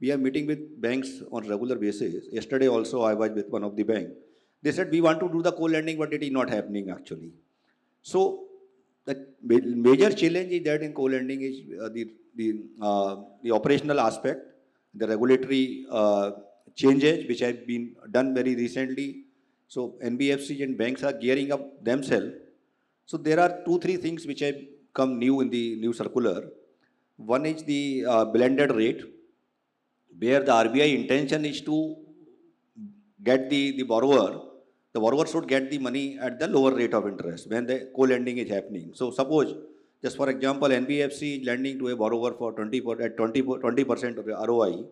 we are meeting with banks on regular basis. Yesterday also I was with one of the bank. They said we want to do the co-lending, but it is not happening actually. So the major challenge is that in co-lending is the operational aspect, the regulatory changes which have been done very recently. So NBFCs and banks are gearing up themselves. So there are 2-3 things which have come new in the new circular. One is the blended rate, where the RBI intention is to get the borrower should get the money at the lower rate of interest when the co-lending is happening. So suppose, just for example, NBFC is lending to a borrower for 20% of the ROI.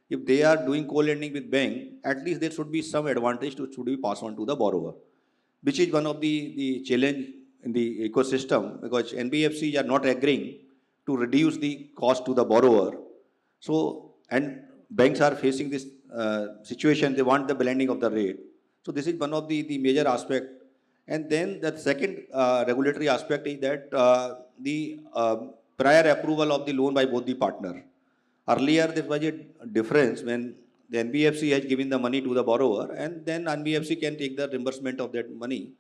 If they are doing co-lending with bank, at least there should be some advantage to should be passed on to the borrower, which is one of the challenge in the ecosystem, because NBFCs are not agreeing to reduce the cost to the borrower. So, and banks are facing this situation, they want the blending of the rate. So this is one of the major aspect. And then the second regulatory aspect is that the prior approval of the loan by both the partner. Earlier there was a difference when the NBFC has given the money to the borrower, and then NBFC can take the reimbursement of that money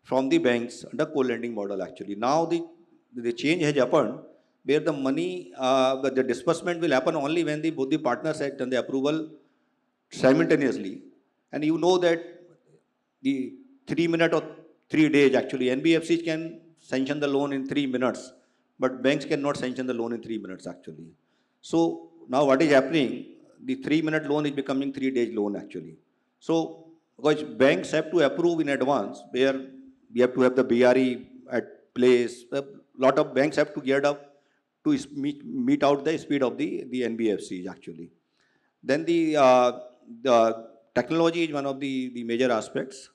from the banks under co-lending model actually. Now the change has happened where the money, the disbursement will happen only when both the partners have done the approval simultaneously. And you know that the 3 minutes or 3 days actually, NBFCs can sanction the loan in 3 minutes, but banks cannot sanction the loan in 3 minutes actually. So now what is happening, the 3 minute loan is becoming 3 days loan actually. So because banks have to approve in advance, where we have to have the BRE at place, a lot of banks have to gear up to meet out the speed of the NBFCs actually. Then the technology is one of the major aspects.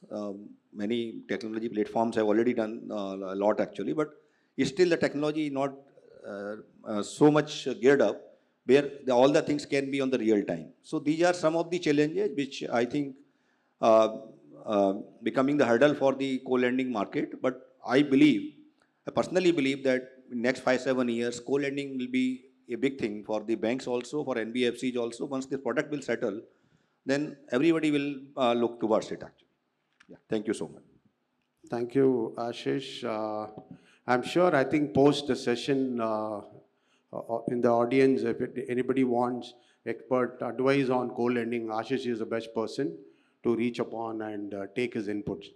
Many technology platforms have already done a lot actually, but still the technology is not so much geared up where all the things can be on the real time. So these are some of the challenges which I think becoming the hurdle for the co-lending market. But I personally believe that in next 5-7 years, co-lending will be a big thing for the banks also, for NBFCs also. Once the product will settle, then everybody will look towards it actually. Yeah, thank you so much. Thank you, Ashish. I'm sure, I think post the session in the audience, if anybody wants expert advice on co-lending, Ashish is the best person to reach upon and take his inputs.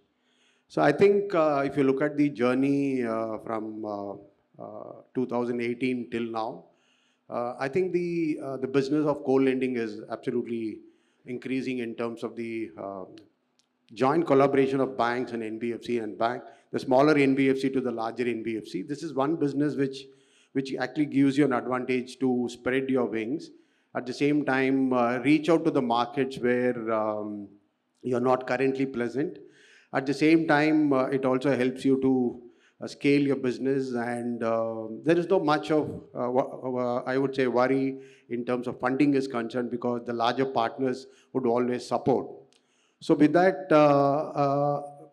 So I think if you look at the journey from 2018 till now, I think the business of co-lending is absolutely increasing in terms of the joint collaboration of banks and NBFC and bank, the smaller NBFC to the larger NBFC. This is one business which actually gives you an advantage to spread your wings. At the same time, reach out to the markets where you're not currently present. At the same time, it also helps you to scale your business, and there is not much of, I would say, worry in terms of funding is concerned, because the larger partners would always support. So with that,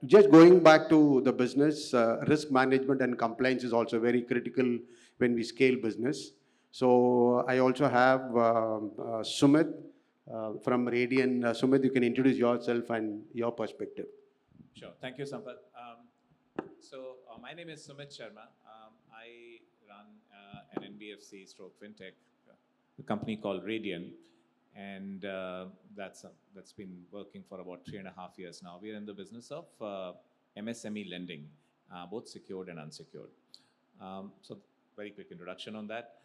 just going back to the business, risk management and compliance is also very critical when we scale business. So I also have Sumit from Radian. Sumit, you can introduce yourself and your perspective. Sure. Thank you, Sampath. My name is Sumit Sharma. I run an NBFC stroke FinTech, a company called Radian, and that's been working for about 3.5 years now. We are in the business of MSME lending, both secured and unsecured. So very quick introduction on that.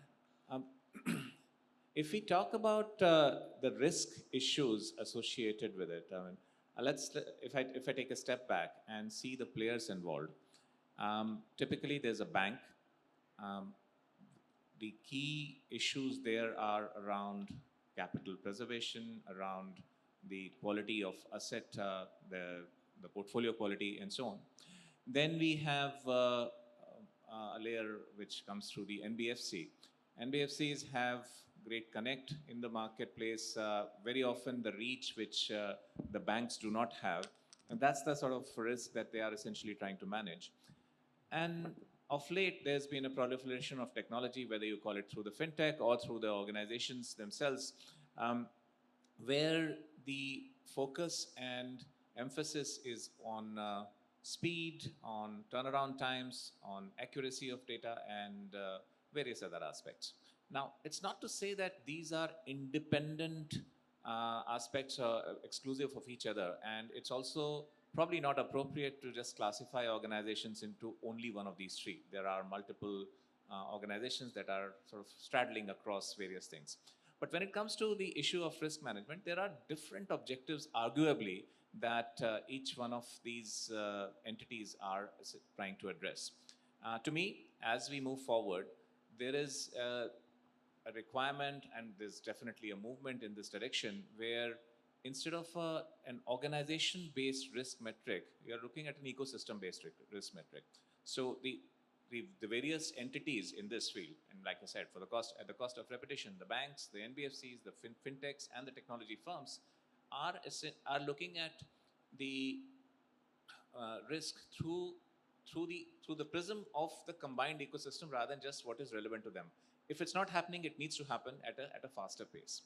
If we talk about the risk issues associated with it, I mean, if I take a step back and see the players involved, typically there's a bank. The key issues there are around capital preservation, around the quality of asset, the portfolio quality, and so on. Then we have a layer which comes through the NBFC. NBFCs have great connect in the marketplace, very often the reach which the banks do not have. And that's the sort of risk that they are essentially trying to manage. And of late, there's been a proliferation of technology, whether you call it through the fintech or through the organizations themselves. where the focus and emphasis is on speed, on turnaround times, on accuracy of data, and various other aspects. Now, it's not to say that these are independent aspects exclusive of each other, and it's also probably not appropriate to just classify organizations into only one of these three. There are multiple organizations that are sort of straddling across various things. But when it comes to the issue of risk management, there are different objectives, arguably, that each one of these entities are trying to address. To me, as we move forward, there is a requirement, and there's definitely a movement in this direction, where instead of an organization-based risk metric, you're looking at an ecosystem-based risk metric. So the various entities in this field, and like I said, at the cost of repetition, the banks, the NBFCs, the fintechs, and the technology firms are looking at the risk through the prism of the combined ecosystem rather than just what is relevant to them. If it's not happening, it needs to happen at a faster pace.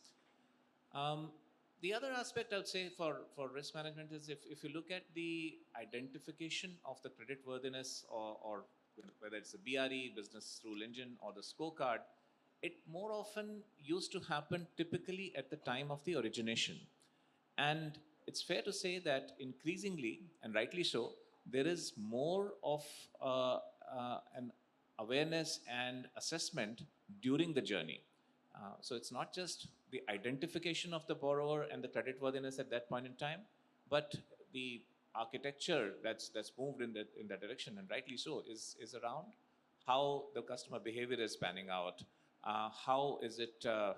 The other aspect I would say for risk management is if you look at the identification of the creditworthiness or whether it's the BRE, business rule engine, or the scorecard, it more often used to happen typically at the time of the origination. And it's fair to say that increasingly, and rightly so, there is more of an awareness and assessment during the journey. So it's not just the identification of the borrower and the creditworthiness at that point in time, but the architecture that's moved in that direction, and rightly so, is around how the customer behavior is panning out, how is it, the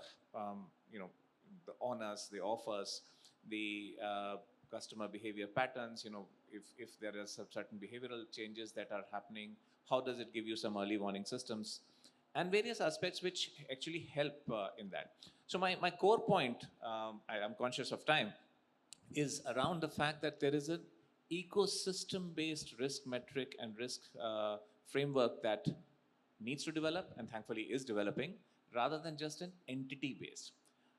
honors, the offers, the customer behavior patterns, if there are some certain behavioral changes that are happening, how does it give you some early warning systems, and various aspects which actually help in that. So my core point, I'm conscious of time, is around the fact that there is an ecosystem-based risk metric and risk framework that needs to develop, and thankfully is developing, rather than just an entity-based.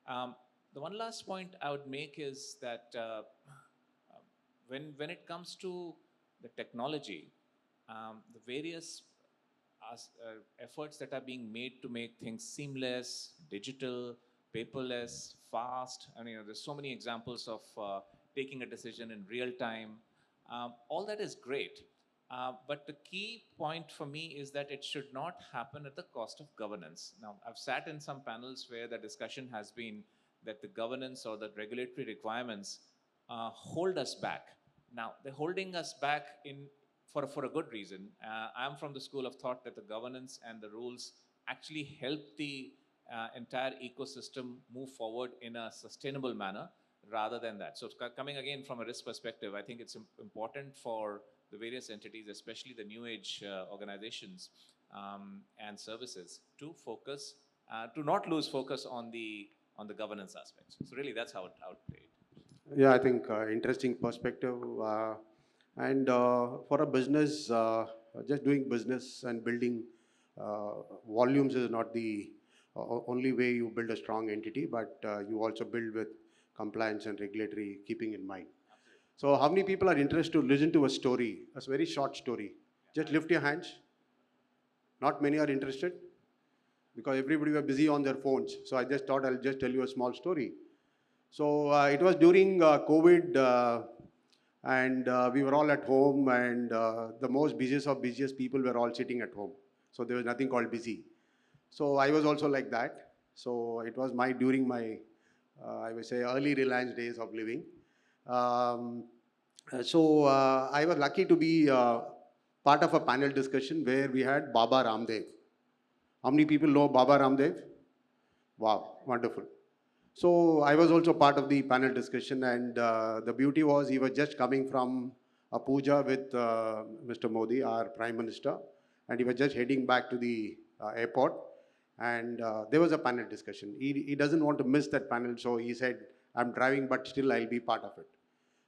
The one last point I would make is that when it comes to the technology, the various efforts that are being made to make things seamless, digital, paperless, fast, and there's so many examples of taking a decision in real time. All that is great, but the key point for me is that it should not happen at the cost of governance. Now, I've sat in some panels where the discussion has been that the governance or the regulatory requirements hold us back. Now, they're holding us back for a good reason. I'm from the school of thought that the governance and the rules actually help the entire ecosystem move forward in a sustainable manner rather than that. So coming again from a risk perspective, I think it's important for the various entities, especially the new age organizations and services, to focus, to not lose focus on the governance aspects. So really that's how I would play it. Yeah, I think interesting perspective. And for a business, just doing business and building volumes is not the only way you build a strong entity, but you also build with compliance and regulatory keeping in mind. So how many people are interested to listen to a story, a very short story? Just lift your hands. Not many are interested because everybody were busy on their phones. So I just thought I'll just tell you a small story. So it was during COVID and we were all at home, and the most busiest of busiest people were all sitting at home. So there was nothing called busy. So I was also like that. So it was during my, I would say, early Reliance days of living. So I was lucky to be part of a panel discussion where we had Baba Ramdev. How many people know Baba Ramdev? Wow, wonderful. So I was also part of the panel discussion, and the beauty was he was just coming from a puja with Mr. Modi, our Prime Minister, and he was just heading back to the airport, and there was a panel discussion. He doesn't want to miss that panel, so he said, I'm driving, but still I'll be part of it.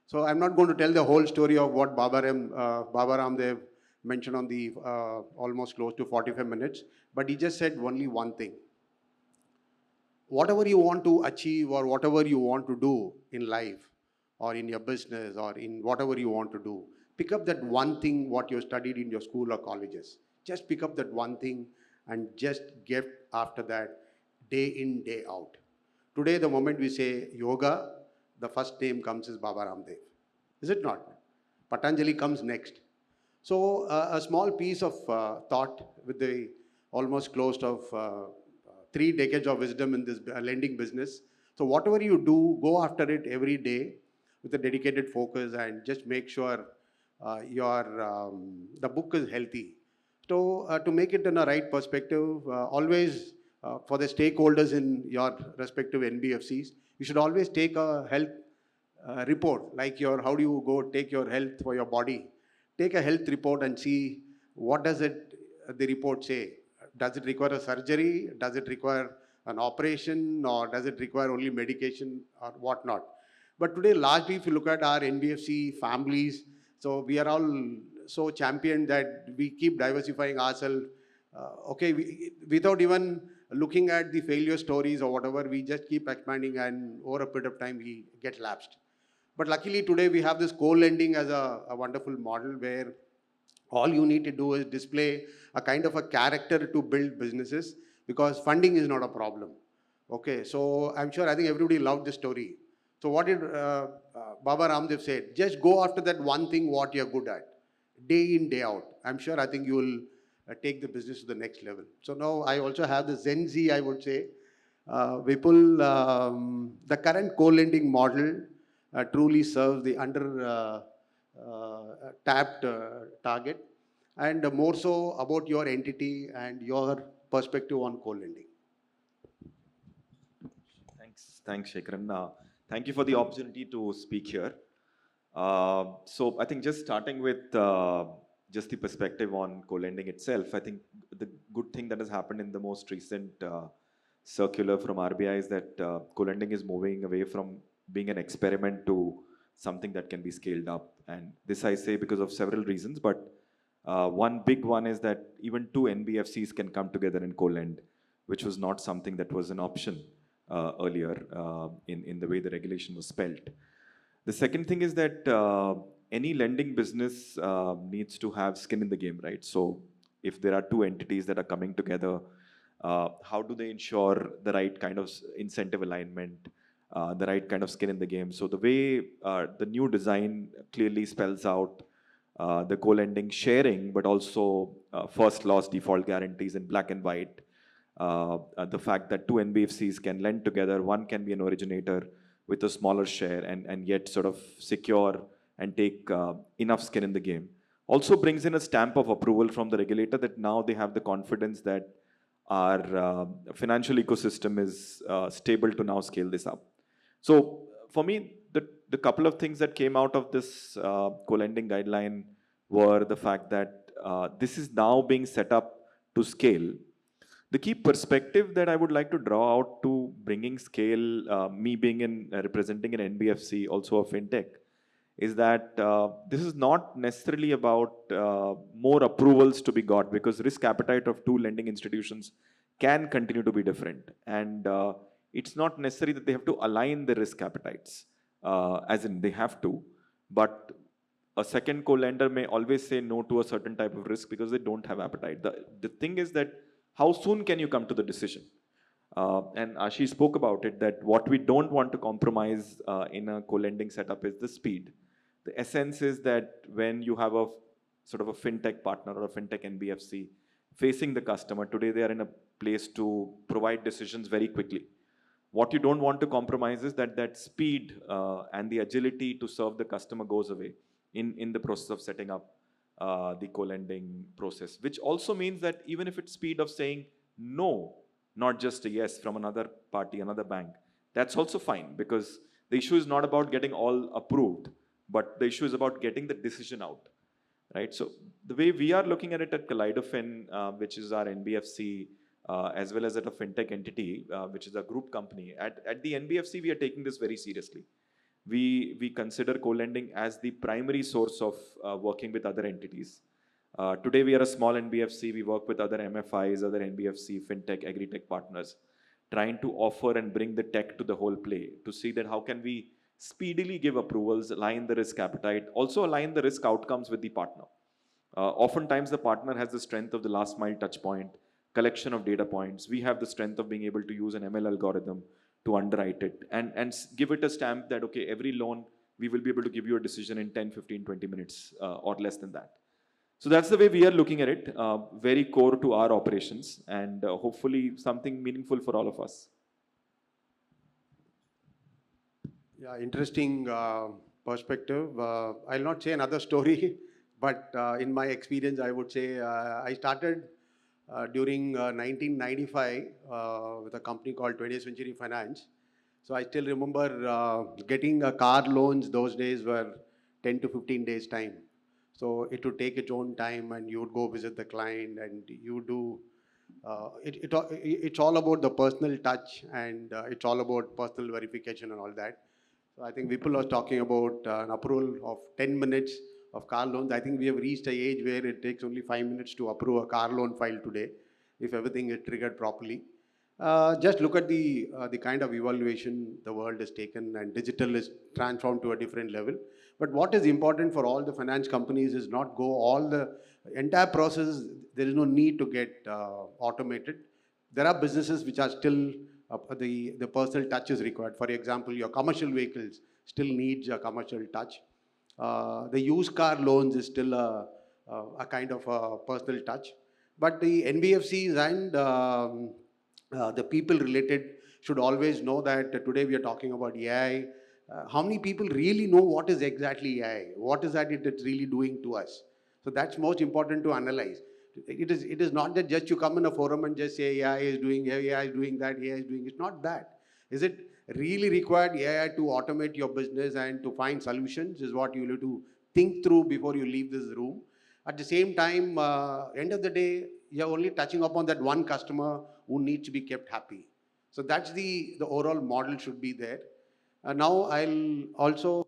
So I'm not going to tell the whole story of what Baba Ramdev mentioned on the almost close to 45 minutes, but he just said only one thing. whatever you want to achieve or whatever you want to do in life or in your business or in whatever you want to do, pick up that one thing what you studied in your school or colleges. Just pick up that one thing and just get after that day in, day out. Today, the moment we say yoga, the first name comes is Baba Ramdev. Is it not? Patanjali comes next. So a small piece of thought with the almost close of 3 decades of wisdom in this lending business. So whatever you do, go after it every day with a dedicated focus and just make sure the book is healthy. So to make it in a right perspective, always for the stakeholders in your respective NBFCs, you should always take a health report, like your how do you go take your health for your body. Take a health report and see what does it the report say. Does it require a surgery? Does it require an operation, or does it require only medication or whatnot? But today, largely, if you look at our NBFC families, so we are all so championed that we keep diversifying ourselves. Without even looking at the failure stories or whatever, we just keep expanding, and over a period of time, we get lapsed. But luckily, today we have this co-lending as a wonderful model where all you need to do is display a kind of a character to build businesses, because funding is not a problem. Okay, so I'm sure, I think everybody loved the story. So what did Baba Ramdev said? Just go after that one thing what you're good at, day in, day out. I'm sure, I think you will take the business to the next level. So now I also have the Gen Z, I would say. Vipul, the current co-lending model truly serves the under tapped target, and more so about your entity and your perspective on co-lending. Thanks, Shekharan. Thank you for the opportunity to speak here. So I think just starting with just the perspective on co-lending itself, I think the good thing that has happened in the most recent circular from RBI is that co-lending is moving away from being an experiment to something that can be scaled up. And this I say because of several reasons, but one big one is that even two NBFCs can come together and co-lend, which was not something that was an option earlier in the way the regulation was spelt. The second thing is that any lending business needs to have skin in the game, right? So if there are two entities that are coming together, how do they ensure the right kind of incentive alignment, the right kind of skin in the game? So the way the new design clearly spells out the co-lending sharing, but also first loss default guarantees in black and white. The fact that two NBFCs can lend together, one can be an originator with a smaller share and yet sort of secure and take enough skin in the game. Also brings in a stamp of approval from the regulator that now they have the confidence that our financial ecosystem is stable to now scale this up. So for me, the couple of things that came out of this co-lending guideline were the fact that this is now being set up to scale. The key perspective that I would like to draw out to bringing scale, me being in representing an NBFC, also a fintech, is that this is not necessarily about more approvals to be got, because risk appetite of two lending institutions can continue to be different. And it's not necessary that they have to align the risk appetites, as in they have to, but a second co-lender may always say no to a certain type of risk because they don't have appetite. The thing is that how soon can you come to the decision? And Ashish spoke about it, that what we don't want to compromise in a co-lending setup is the speed. The essence is that when you have a sort of a fintech partner or a fintech NBFC facing the customer, today they are in a place to provide decisions very quickly. What you don't want to compromise is that speed and the agility to serve the customer goes away in the process of setting up the co-lending process, which also means that even if it's speed of saying no, not just a yes from another party, another bank, that's also fine, because the issue is not about getting all approved, but the issue is about getting the decision out, right? So the way we are looking at it at ChennaiTradeCentre, which is our NBFC, as well as at a fintech entity, which is a group company, at the NBFC, we are taking this very seriously. We consider co-lending as the primary source of working with other entities. Today we are a small NBFC, we work with other MFIs, other NBFC, fintech, agri-tech partners. trying to offer and bring the tech to the whole play to see that how can we speedily give approvals, align the risk appetite, also align the risk outcomes with the partner. Oftentimes, the partner has the strength of the last mile touch point, collection of data points. We have the strength of being able to use an ML algorithm to underwrite it and give it a stamp that, okay, every loan, we will be able to give you a decision in 10, 15, 20 minutes or less than that. So that's the way we are looking at it, very core to our operations and hopefully something meaningful for all of us. Yeah, interesting perspective. I'll not say another story, but in my experience, I would say I started during 1995 with a company called 20th Century Finance. So I still remember getting a car loans those days were 10 to 15 days time. So it would take its own time and you would go visit the client and you do, it's all about the personal touch and it's all about personal verification and all that. So I think Vipul was talking about an approval of 10 minutes of car loans. I think we have reached an age where it takes only 5 minutes to approve a car loan file today, if everything is triggered properly. Just look at the kind of evaluation the world has taken and digital is transformed to a different level. But what is important for all the finance companies is not go all the entire process. There is no need to get automated. There are businesses which are still the personal touch is required. For example, your commercial vehicles still needs a commercial touch. The used car loans is still a kind of a personal touch. But the NBFCs and the people related should always know that today we are talking about AI. How many people really know what is exactly AI? What is that it's really doing to us? So that's most important to analyze. It is not that just you come in a forum and just say AI is doing that, AI is doing. It's not that. Is it really required AI to automate your business and to find solutions is what you need to think through before you leave this room. At the same time, end of the day, you're only touching upon that one customer who needs to be kept happy. So that's the overall model should be there. Now I'll also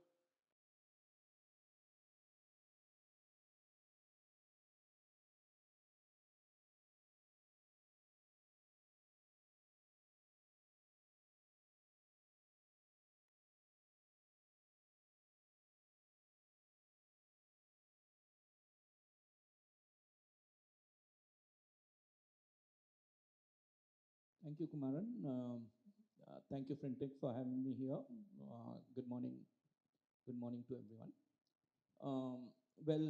Thank you, Kumaran. Thank you, Fintech, for having me here. Good morning. Good morning to everyone. Well,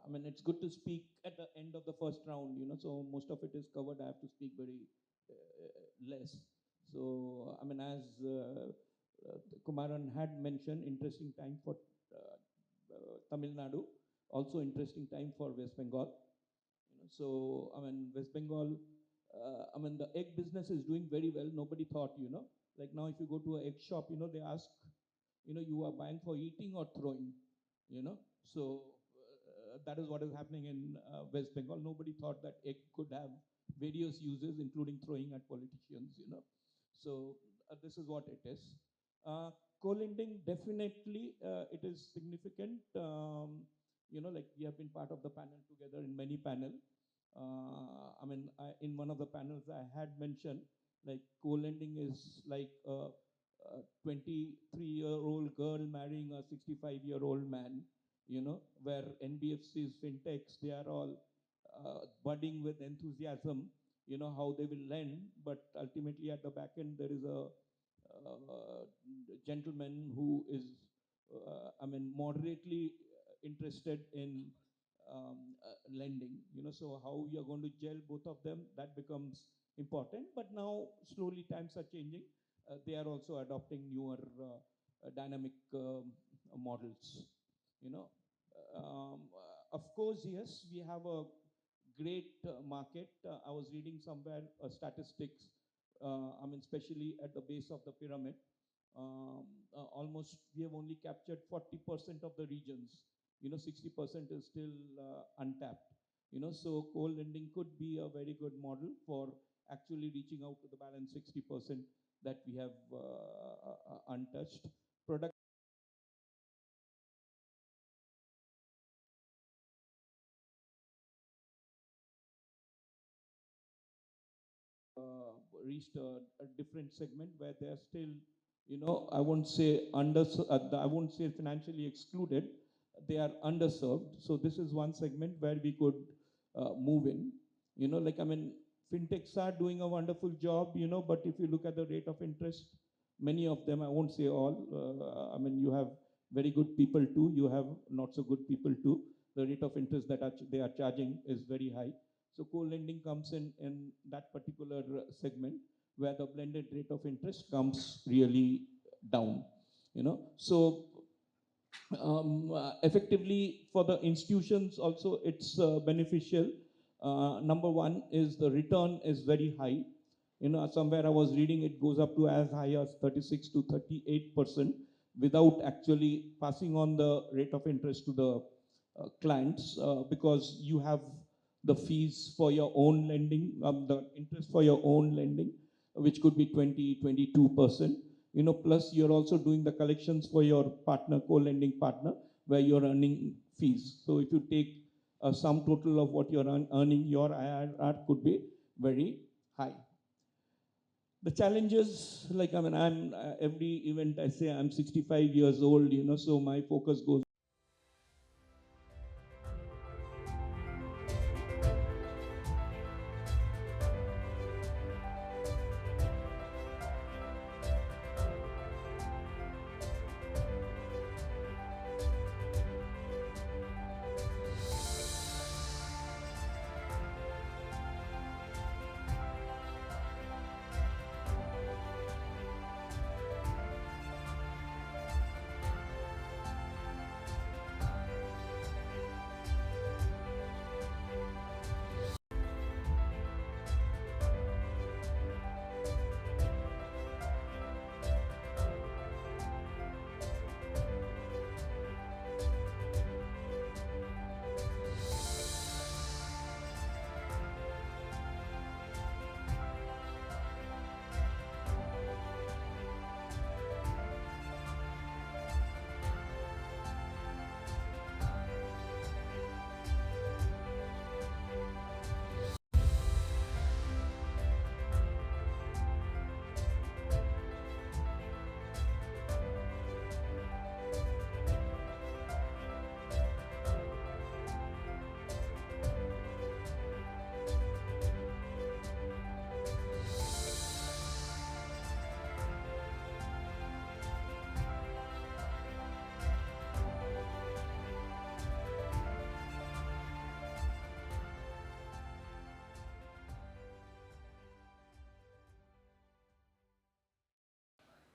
I mean, it's good to speak at the end of the first round, so most of it is covered. I have to speak very less. So, I mean, as Kumaran had mentioned, interesting time for Tamil Nadu, also interesting time for West Bengal. So, I mean, West Bengal, I mean, the egg business is doing very well. Nobody thought, like now if you go to an egg shop, they ask, you are buying for eating or throwing, So that is what is happening in West Bengal. Nobody thought that egg could have various uses, including throwing at politicians, So this is what it is. Co-lending, definitely, it is significant. Like we have been part of the panel together in many panels. I mean, in one of the panels I had mentioned, like co-lending is like a 23-year-old girl marrying a 65-year-old man, where NBFCs, fintechs, they are all budding with enthusiasm, how they will lend, but ultimately at the back end there is a gentleman who is, I mean, moderately interested in lending, so how we are going to gel both of them, that becomes important. But now slowly times are changing. They are also adopting newer dynamic models, you know. Of course, yes, we have a great market. I was reading somewhere statistics, I mean, especially at the base of the pyramid. Almost we have only captured 40% of the regions. 60% is still untapped. So co-lending could be a very good model for actually reaching out to the balance 60% that we have untouched. Product reached a different segment where they are still, I won't say I won't say financially excluded, they are underserved. So this is one segment where we could move in. Fintechs are doing a wonderful job, but if you look at the rate of interest, many of them, I won't say all, you have very good people too, you have not so good people too. The rate of interest that they are charging is very high. So co-lending comes in that particular segment where the blended rate of interest comes really down. So effectively for the institutions also it's beneficial. Number one is the return is very high. Somewhere I was reading it goes up to as high as 36 to 38% without actually passing on the rate of interest to the clients, because you have the fees for your own lending, the interest for your own lending, which could be 20, 22%. Plus you're also doing the collections for your partner, co-lending partner, where you're earning fees. So if you take a sum total of what you're earning, your IRR could be very high. The challenges, I'm every event I say I'm 65 years old, so my focus goes.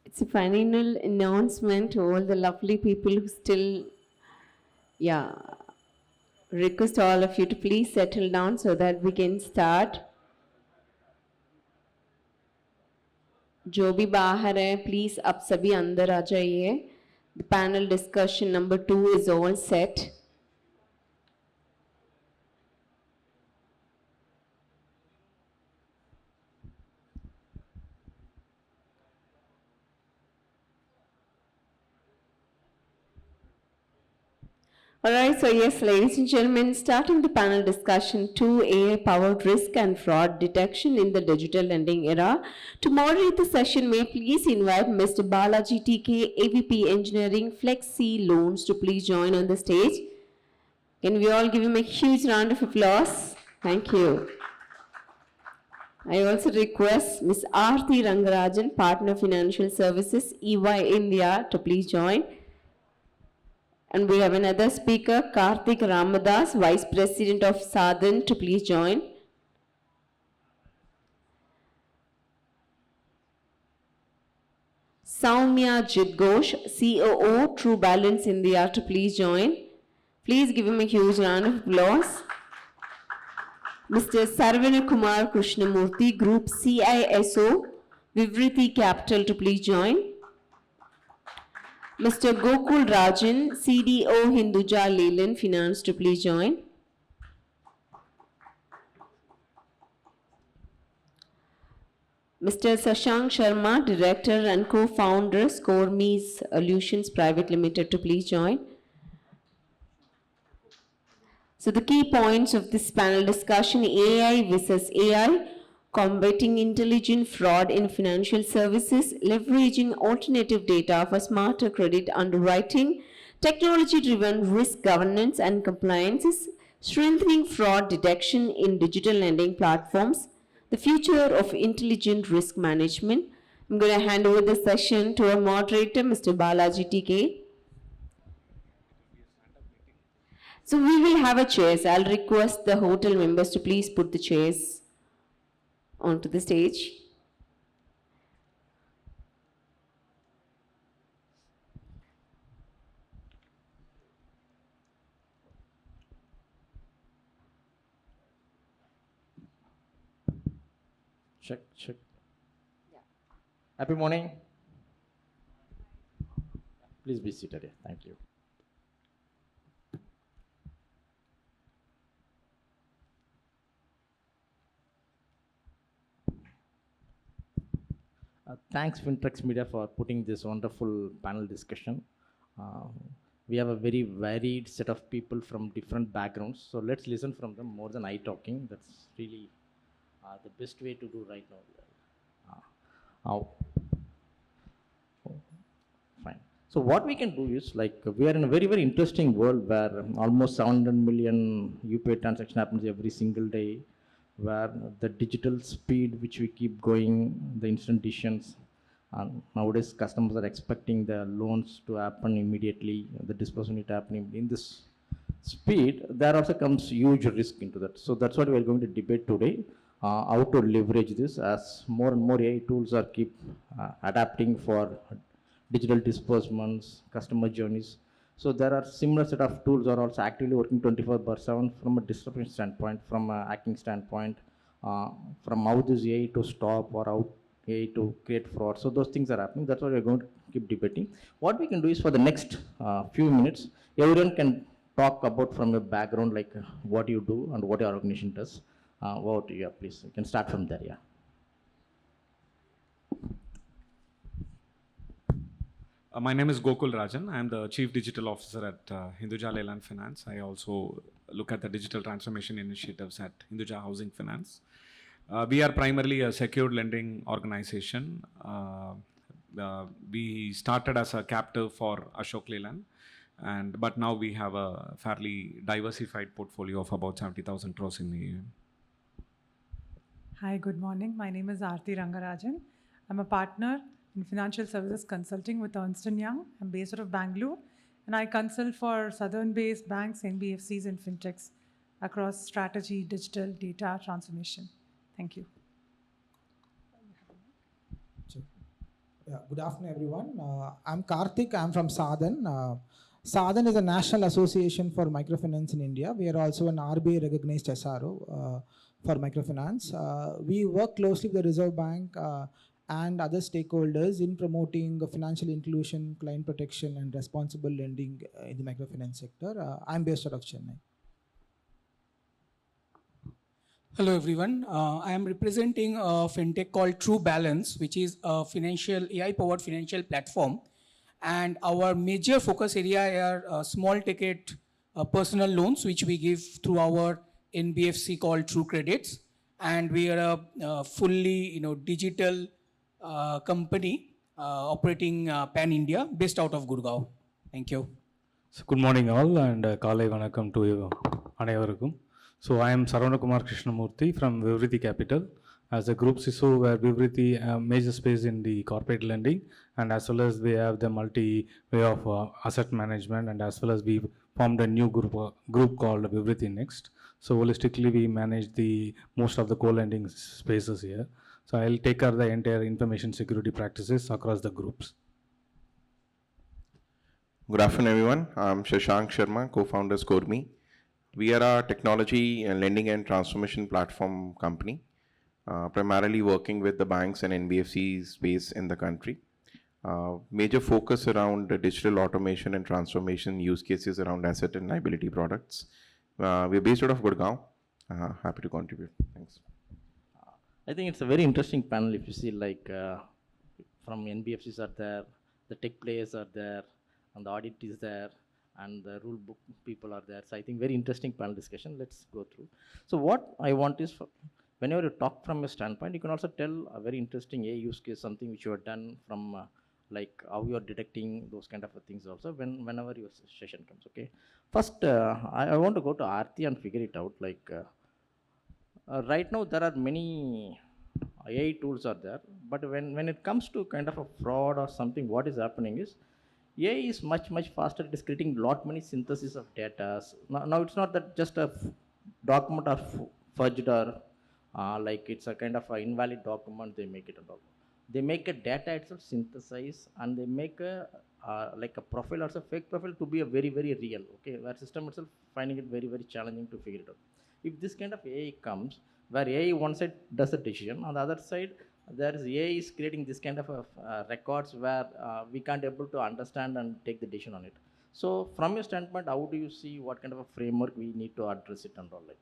It's a final announcement to all the lovely people who still, request all of you to please settle down so that we can start. जो भी बाहर है, please आप सभी अंदर आ जाइए. The panel discussion number 2 is all set. Alright, so yes, ladies and gentlemen, starting the panel discussion 2, AI-powered risk and fraud detection in the digital lending era. To moderate the session, may I please invite Mr. Balaji TK, AVP Engineering, Flexi Loans, to please join on the stage. Can we all give him a huge round of applause? Thank you. I also request Ms. Aarti Rangarajan, Partner Financial Services, EY India, to please join. And we have another speaker, Karthik Ramadas, Vice President of Sadhan, to please join. Soumya Jidghosh, COO, True Balance India, to please join. Please give him a huge round of applause. Mr. Sarvana Kumar Krishnamurthy, Group CISO, Vivriti Capital, to please join. Mr. Gokul Rajan, CDO, Hinduja Leyland Finance, to please join. Mr. Sashank Sharma, Director and Co-founder, ScoreMe Solutions Private Limited, to please join. So the key points of this panel discussion: AI versus AI, combating intelligent fraud in financial services, leveraging alternative data for smarter credit underwriting, technology-driven risk governance and compliances, strengthening fraud detection in digital lending platforms, the future of intelligent risk management. I'm going to hand over the session to our moderator, Mr. Balaji TK. So we will have a chairs. I'll request the hotel members to please put the chairs onto the stage. Check. Happy morning. Please be seated here. Thank you. Thanks FinTech Media for putting this wonderful panel discussion. We have a very varied set of people from different backgrounds. So let's listen from them more than I talking. That's really the best way to do right now. Fine. So what we can do is, like, we are in a very, very interesting world where almost 700 million UPI transaction happens every single day, where the digital speed which we keep going, the instant decisions, nowadays customers are expecting the loans to happen immediately, the disbursement to happen in this speed. There also comes huge risk into that. So that's what we are going to debate today, how to leverage this as more and more AI tools are keep adapting for digital disbursements, customer journeys. So there are similar set of tools are also actively working 24/7 from a disruption standpoint, from a hacking standpoint, from how this AI to stop or how AI to create fraud. So those things are happening. That's what we're going to keep debating. What we can do is for the next few minutes, everyone can talk about from your background, like what you do and what your organization does. Please, you can start from there, yeah. My name is Gokul Rajan. I am the Chief Digital Officer at Hinduja Leyland Finance. I also look at the digital transformation initiatives at Hinduja Housing Finance. We are primarily a secured lending organization. We started as a captive for Ashok Leyland, but now we have a fairly diversified portfolio of about 70,000 crores in the year. Hi, good morning. My name is Aarti Rangarajan. I'm a partner in financial services consulting with Ernst & Young. I'm based out of Bangalore, and I consult for southern-based banks, NBFCs, and fintechs across strategy, digital, data transformation. Thank you. Yeah, good afternoon, everyone. I'm Karthik. I'm from Sadhan. Sadhan is a national association for microfinance in India. We are also an RBI recognized SRO for microfinance. We work closely with the Reserve Bank and other stakeholders in promoting financial inclusion, client protection, and responsible lending in the microfinance sector. I'm based out of Chennai. Hello everyone, I am representing a fintech called True Balance, which is a AI-powered financial platform. And our major focus area are small ticket personal loans, which we give through our NBFC called True Credits. And we are a fully digital company operating pan-India, based out of Gurgaon. Thank you. So good morning all, and Kaalai Vanakkam to you Anaivarukkum. So I am Sarvanakumar Krishnamurthy from Vivrithi Capital. As a group CISO, where Vivrithi major space in the corporate lending, and as well as we have the multi-way of asset management, and as well as we formed a new group called Vivrithi Next. So holistically, we manage the most of the co-lending spaces here. So I'll take care of the entire information security practices across the groups. Good afternoon, everyone. I'm Shashank Sharma, co-founder ScoreMe. We are a technology and lending and transformation platform company, primarily working with the banks and NBFC space in the country. Major focus around the digital automation and transformation use cases around asset and liability products. We're based out of Gurgaon. Happy to contribute. Thanks. I think it's a very interesting panel. If you see, like, from NBFCs are there, the tech players are there, and the audit is there, and the rule book people are there. So I think very interesting panel discussion. Let's go through. So what I want is whenever you talk from a standpoint, you can also tell a very interesting AI use case, something which you have done from like how you are detecting those kind of things also whenever your session comes. Okay. First, I want to go to Aarti and figure it out. Like right now, there are many AI tools are there, but when it comes to kind of a fraud or something, what is happening is AI is much faster. It is creating lot many synthesis of data. Now it's not that just a document or fudged or like it's a kind of a invalid document. They make it and all. They make a data itself synthesize, and they make a like a profile or a fake profile to be a very real. Okay, where system itself finding it very challenging to figure it out. If this kind of AI comes, where AI one side does a decision, on the other side there is AI is creating this kind of records where we can't able to understand and take the decision on it. So from your standpoint, how do you see what kind of a framework we need to address it and all that?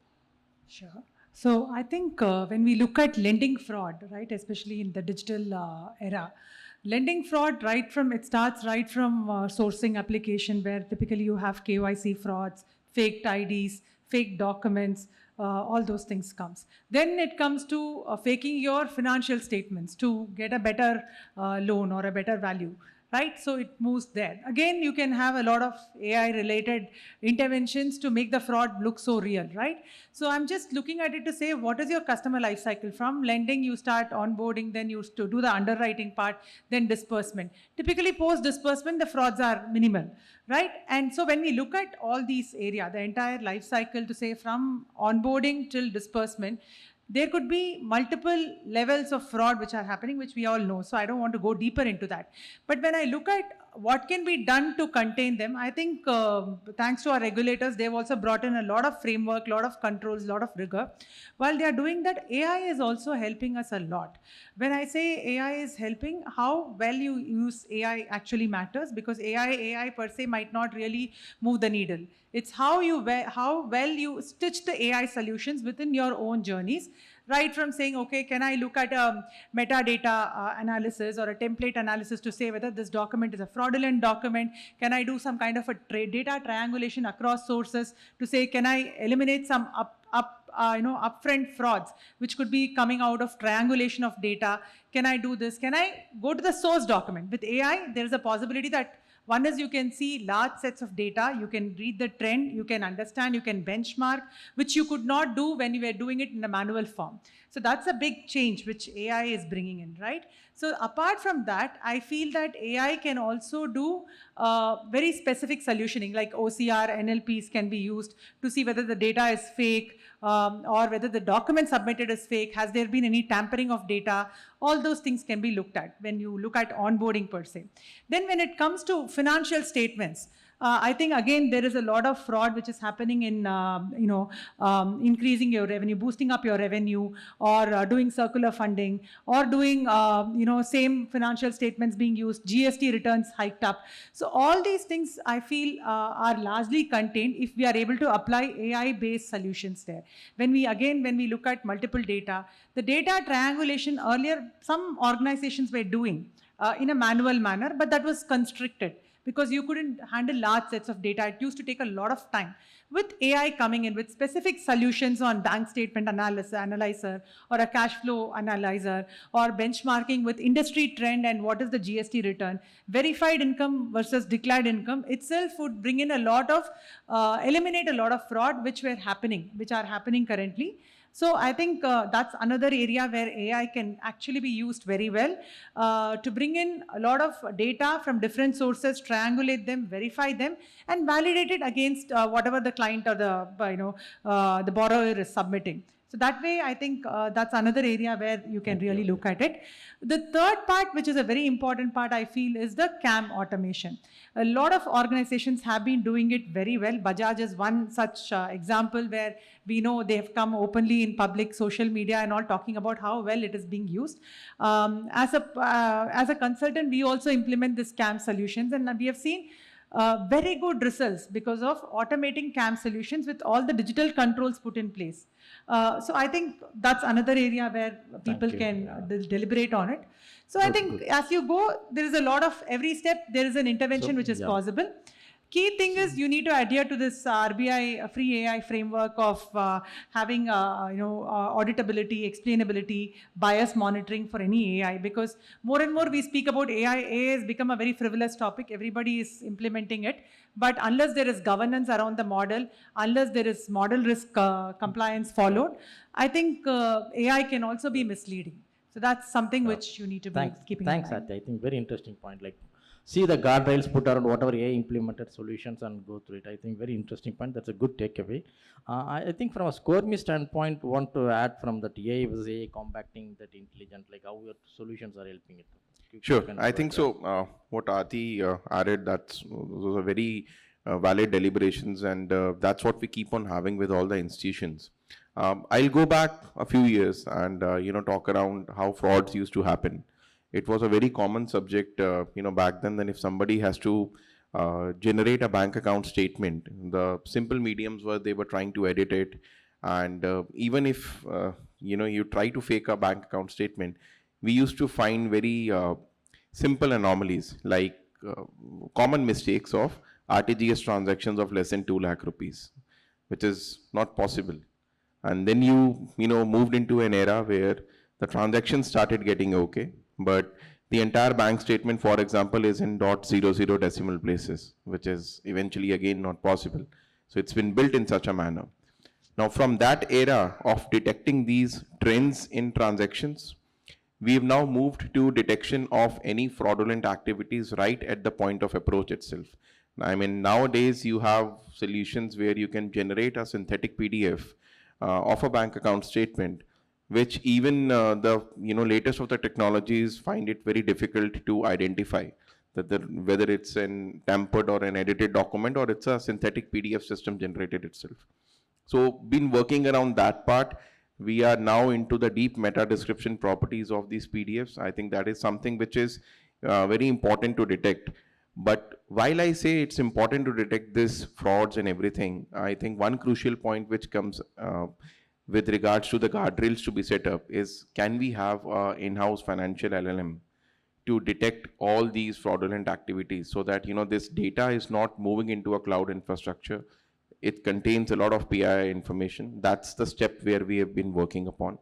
Sure. So I think when we look at lending fraud, right, especially in the digital era, lending fraud it starts right from sourcing application, where typically you have KYC frauds, fake IDs, fake documents, all those things comes. Then it comes to faking your financial statements to get a better loan or a better value. Right, so it moves there. Again, you can have a lot of AI-related interventions to make the fraud look so real, right? So I'm just looking at it to say, what is your customer life cycle? From lending, you start onboarding, then you to do the underwriting part, then disbursement. Typically, post-disbursement, the frauds are minimal, right? And so when we look at all these areas, the entire life cycle to say from onboarding till disbursement, there could be multiple levels of fraud which are happening, which we all know. So I don't want to go deeper into that. But when I look at what can be done to contain them, I think thanks to our regulators, they've also brought in a lot of framework, a lot of controls, a lot of rigor. While they are doing that, AI is also helping us a lot. When I say AI is helping, how well you use AI actually matters, because AI per se might not really move the needle. It's how well you stitch the AI solutions within your own journeys, right from saying, okay, can I look at a metadata analysis or a template analysis to say whether this document is a fraudulent document? Can I do some kind of a data triangulation across sources to say, can I eliminate some upfront frauds which could be coming out of triangulation of data? Can I do this? Can I go to the source document? With AI, there is a possibility that one is you can see large sets of data, you can read the trend, you can understand, you can benchmark, which you could not do when you were doing it in a manual form. So that's a big change which AI is bringing in, right? So apart from that, I feel that AI can also do very specific solutioning, like OCR, NLPs can be used to see whether the data is fake, or whether the document submitted is fake, has there been any tampering of data? All those things can be looked at when you look at onboarding per se. Then when it comes to financial statements, I think again there is a lot of fraud which is happening in increasing your revenue, boosting up your revenue, or doing circular funding, or doing same financial statements being used, GST returns hiked up. So all these things I feel are largely contained if we are able to apply AI-based solutions there. When we look at multiple data, the data triangulation earlier some organizations were doing in a manual manner, but that was constricted, because you couldn't handle large sets of data. It used to take a lot of time. With AI coming in with specific solutions on bank statement analyzer, or a cash flow analyzer, or benchmarking with industry trend and what is the GST return, verified income versus declared income itself would bring in a lot of, eliminate a lot of fraud which are happening currently. So I think that's another area where AI can actually be used very well to bring in a lot of data from different sources, triangulate them, verify them, and validate it against whatever the client or the borrower is submitting. So that way, I think that's another area where you can really look at it. The third part, which is a very important part, I feel, is the CAM automation. A lot of organizations have been doing it very well. Bajaj is one such example where we know they have come openly in public social media and all talking about how well it is being used. As a consultant, we also implement this CAM solutions, and we have seen very good results because of automating CAM solutions with all the digital controls put in place. So I think that's another area where people can deliberate on it. So I think as you go, there is a lot of, every step there is an intervention which is possible. Key thing is you need to adhere to this RBI free AI framework of having auditability, explainability, bias monitoring for any AI, because more and more we speak about AI. AI has become a very frivolous topic. Everybody is implementing it, but unless there is governance around the model, unless there is model risk compliance followed, I think AI can also be misleading. So that's something which you need to be keeping in mind. Thanks, Ati. I think very interesting point. Like, see the guardrails put around whatever AI implemented solutions and go through it. I think very interesting point. That's a good takeaway. I think from a ScoreMe standpoint, want to add from that AI versus AI combating that intelligent, like how your solutions are helping it. Sure, I think so. What Aati added, those are very valid deliberations, and that's what we keep on having with all the institutions. I'll go back a few years and talk around how frauds used to happen. It was a very common subject, back then. Then if somebody has to generate a bank account statement, the simple mediums were they were trying to edit it, and even if you try to fake a bank account statement, we used to find very simple anomalies like common mistakes of RTGS transactions of less than 2 lakh rupees, which is not possible. And then you moved into an era where the transactions started getting okay, but the entire bank statement, for example, is in .00 decimal places, which is eventually again not possible. So it's been built in such a manner. Now, from that era of detecting these trends in transactions, we have now moved to detection of any fraudulent activities right at the point of approach itself. I mean, nowadays you have solutions where you can generate a synthetic PDF of a bank account statement, which even the latest of the technologies find it very difficult to identify that whether it's an tampered or an edited document or it's a synthetic PDF system generated itself. So, been working around that part. We are now into the deep meta description properties of these PDFs. I think that is something which is very important to detect. But while I say it's important to detect this frauds and everything, I think one crucial point which comes with regards to the guardrails to be set up is, can we have an in-house financial LLM to detect all these fraudulent activities so that this data is not moving into a cloud infrastructure. It contains a lot of PII information. That's the step where we have been working upon.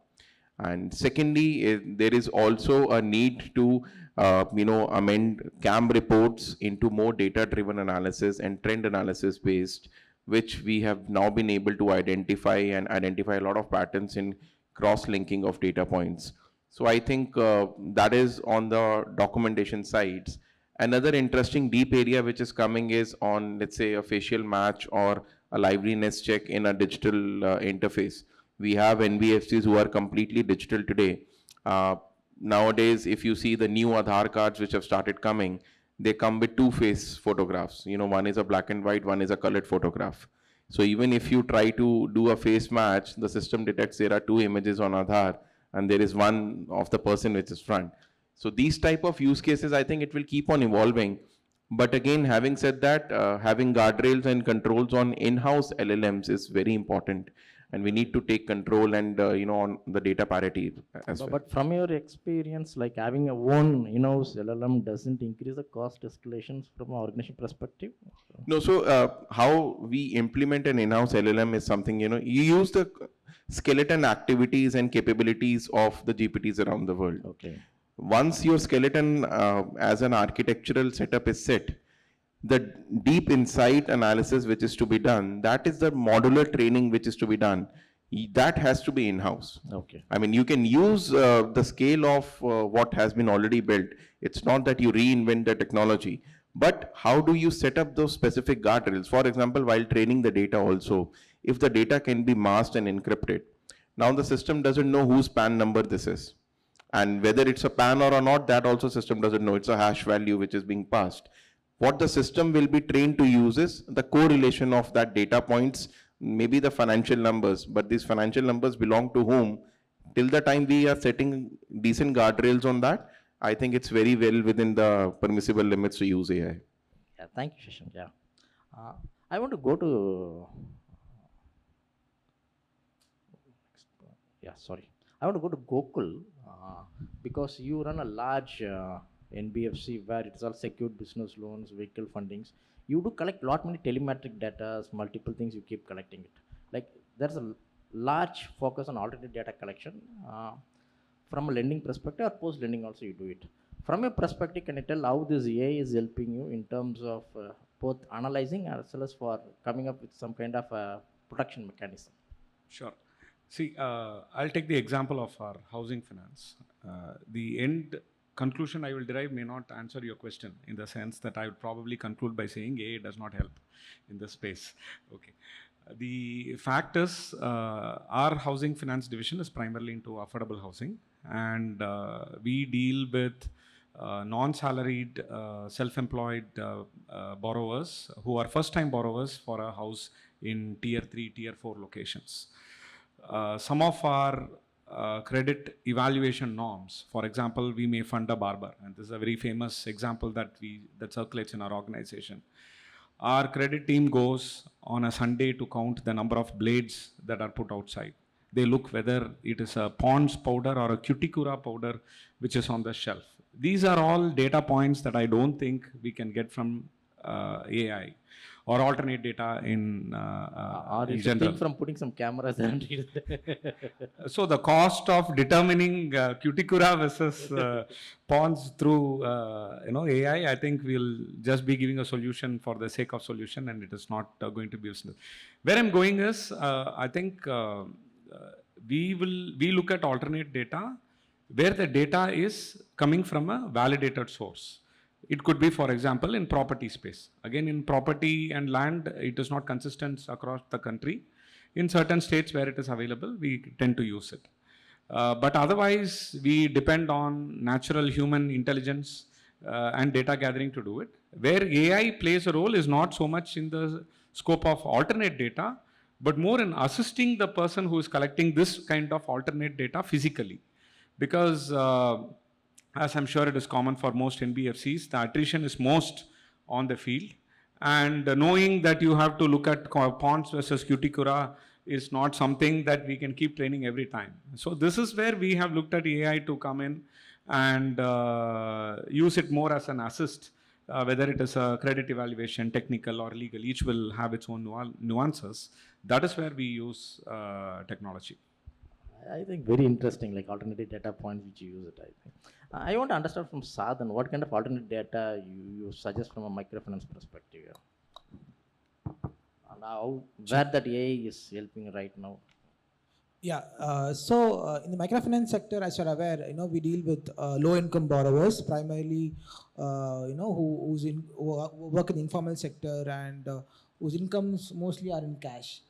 And secondly, there is also a need to amend CAM reports into more data-driven analysis and trend analysis based, which we have now been able to identify a lot of patterns in cross-linking of data points. So I think that is on the documentation sides. Another interesting deep area which is coming is on, let's say, a facial match or a liveliness check in a digital interface. We have NBFCs who are completely digital today. Nowadays, if you see the new Aadhaar cards which have started coming, they come with two face photographs. One is a black and white, one is a colored photograph. So even if you try to do a face match, the system detects there are two images on Aadhaar and there is one of the person which is front. So these type of use cases, I think it will keep on evolving. But again, having said that, having guardrails and controls on in-house LLMs is very important. And we need to take control and, on the data parity as well. But from your experience, like having a own in-house LLM doesn't increase the cost escalations from an organization perspective? No, so how we implement an in-house LLM is something, you use the skeleton activities and capabilities of the GPTs around the world. Okay. Once your skeleton as an architectural setup is set, the deep insight analysis which is to be done, that is the modular training which is to be done. That has to be in-house. Okay. I mean, you can use the scale of what has been already built. It's not that you reinvent the technology, but how do you set up those specific guardrails? For example, while training the data also, if the data can be masked and encrypted, now the system doesn't know whose PAN number this is. And whether it's a PAN or not, that also system doesn't know. It's a hash value which is being passed. What the system will be trained to use is the correlation of that data points, maybe the financial numbers, but these financial numbers belong to whom? Till the time we are setting decent guardrails on that, I think it's very well within the permissible limits to use AI. Yeah, thank you, Shashank. Yeah. I want to go to, I want to go to Gokul because you run a large NBFC, where it's all secured business loans, vehicle fundings. You do collect lot many telemetric data, multiple things you keep collecting it. Like there's a large focus on alternate data collection from a lending perspective, or post lending also you do it. From your perspective, can you tell how this AI is helping you in terms of both analyzing as well as for coming up with some kind of protection mechanism? Sure. See, I'll take the example of our housing finance. The end conclusion I will derive may not answer your question, in the sense that I would probably conclude by saying AI does not help in this space. Okay. The fact is, our housing finance division is primarily into affordable housing, and we deal with non-salaried, self-employed borrowers who are first-time borrowers for a house in tier 3, tier 4 locations. Some of our credit evaluation norms, for example, we may fund a barber, and this is a very famous example that circulates in our organization. Our credit team goes on a Sunday to count the number of blades that are put outside. They look whether it is a Pond's powder or a cuticura powder which is on the shelf. These are all data points that I don't think we can get from AI or alternate data in general. From putting some cameras and So the cost of determining cuticura versus Pond's through AI, I think we'll just be giving a solution for the sake of solution, and it is not going to be business. Where I'm going is, I think we look at alternate data where the data is coming from a validated source. It could be, for example, in property space. Again, in property and land, it is not consistent across the country. In certain states where it is available, we tend to use it. But otherwise, we depend on natural human intelligence and data gathering to do it. Where AI plays a role is not so much in the scope of alternate data, but more in assisting the person who is collecting this kind of alternate data physically. Because as I'm sure it is common for most NBFCs, the attrition is most on the field. And knowing that you have to look at Ponds versus cuticura is not something that we can keep training every time. So this is where we have looked at AI to come in and use it more as an assist, whether it is a credit evaluation, technical or legal, each will have its own nuances. That is where we use technology. I think very interesting, like alternative data points which you use it, I think. I want to understand from Sadhan, what kind of alternate data you suggest from a microfinance perspective here? And how, where that AI is helping right now? Yeah, in the microfinance sector, as you're aware, we deal with low-income borrowers, primarily, who work in the informal sector and whose incomes mostly are in cash.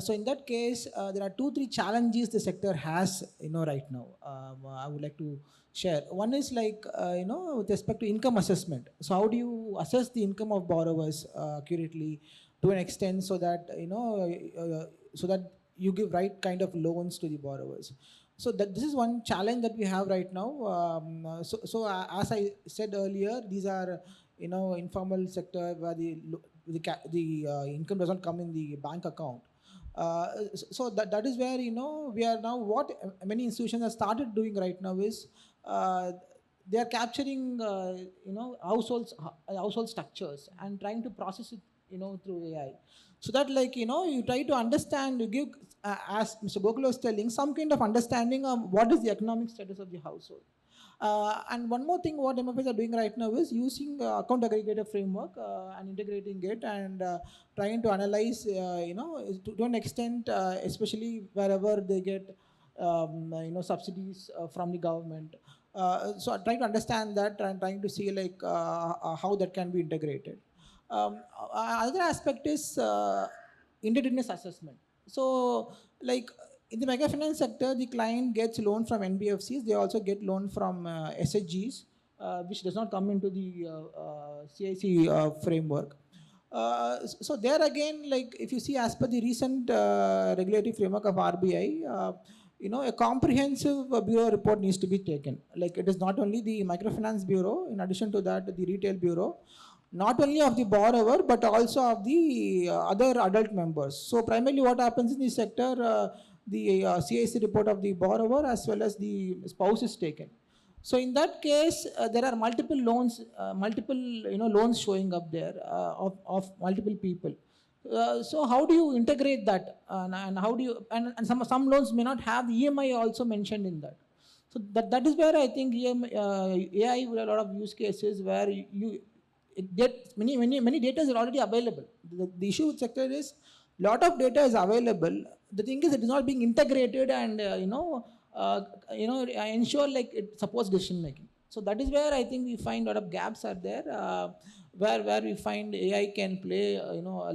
So in that case, there are 2-3 challenges the sector has, right now. I would like to share. One is with respect to income assessment. So how do you assess the income of borrowers accurately to an extent so that, so that you give right kind of loans to the borrowers? So this is one challenge that we have right now. So as I said earlier, these are, informal sector where the income doesn't come in the bank account. So that is where, we are now, what many institutions have started doing right now is they are capturing, household structures and trying to process it, through AI. So that you try to understand, you give, as Mr. Gokul was telling, some kind of understanding of what is the economic status of the household. And one more thing what MFIs are doing right now is using account aggregator framework and integrating it and trying to analyze, to an extent, especially wherever they get, subsidies from the government. So I try to understand that and trying to see how that can be integrated. Other aspect is indebtedness assessment. So in the microfinance sector, the client gets loan from NBFCs. They also get loan from SHGs, which does not come into the CIC framework. So there again, if you see as per the recent regulatory framework of RBI, a comprehensive bureau report needs to be taken. It is not only the microfinance bureau, in addition to that, the retail bureau, not only of the borrower, but also of the other adult members. So primarily what happens in the sector, the CIC report of the borrower as well as the spouse is taken. So in that case, there are multiple loans, loans showing up there of multiple people. So how do you integrate that, and how do you, and some loans may not have the EMI also mentioned in that. So that is where I think AI will have a lot of use cases where you get many data is already available. The issue with sector is lot of data is available. The thing is it is not being integrated and ensure like it supports decision making. So that is where I think we find a lot of gaps are there, where we find AI can play a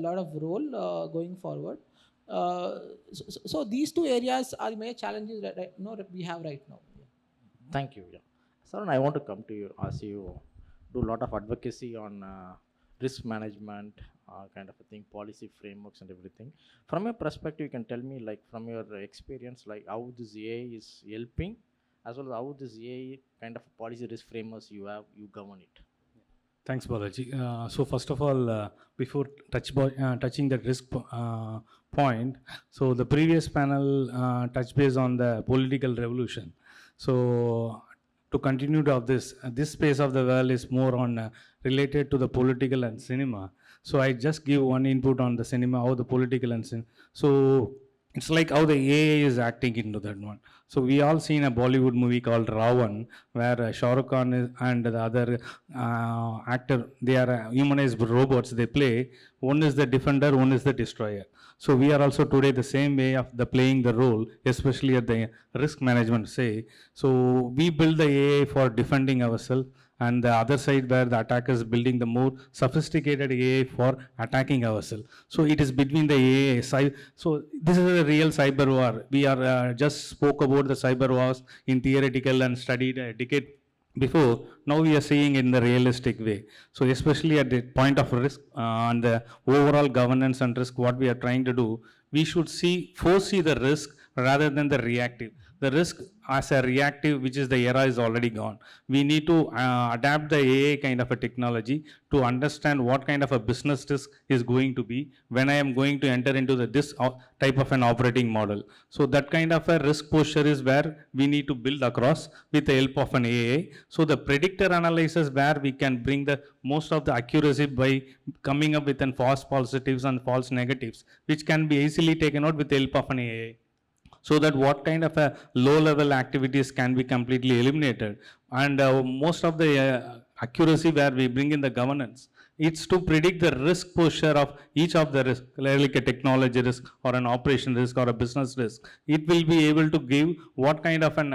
lot of role going forward. So these two areas are major challenges that we have right now. Thank you. Yeah. Saran, I want to come to you, as you do a lot of advocacy on risk management, kind of a thing, policy frameworks and everything. From your perspective, you can tell me, like from your experience, like how this AI is helping, as well as how this AI kind of policy risk frameworks you govern it. Thanks, Balaji. So first of all, before touching the risk point, so the previous panel touched base on the political revolution. So to continue to this space of the world is more on related to the political and cinema. So I just give one input on the cinema, how the political and cinema. So it's like how the AI is acting into that one. So we all seen a Bollywood movie called Ravan, where Shah Rukh Khan and the other actor, they are humanized robots they play. One is the defender, one is the destroyer. So we are also today the same way of the playing the role, especially at the risk management say. So we build the AI for defending ourselves, and the other side where the attacker is building the more sophisticated AI for attacking ourselves. So it is between the AI. So this is a real cyber war. We are just spoke about the cyber wars in theoretical and studied a decade before. Now we are seeing in the realistic way. So especially at the point of risk and the overall governance and risk, what we are trying to do, we should foresee the risk rather than the reactive. The risk as a reactive, which is the era is already gone. We need to adapt the AI kind of a technology to understand what kind of a business risk is going to be when I am going to enter into this type of an operating model. So that kind of a risk posture is where we need to build across with the help of an AI. So the predictor analysis where we can bring the most of the accuracy by coming up with an false positives and false negatives, which can be easily taken out with the help of an AI. So that what kind of a low level activities can be completely eliminated. And most of the accuracy where we bring in the governance, it's to predict the risk posture of each of the risk, like a technology risk or an operation risk or a business risk. It will be able to give what kind of an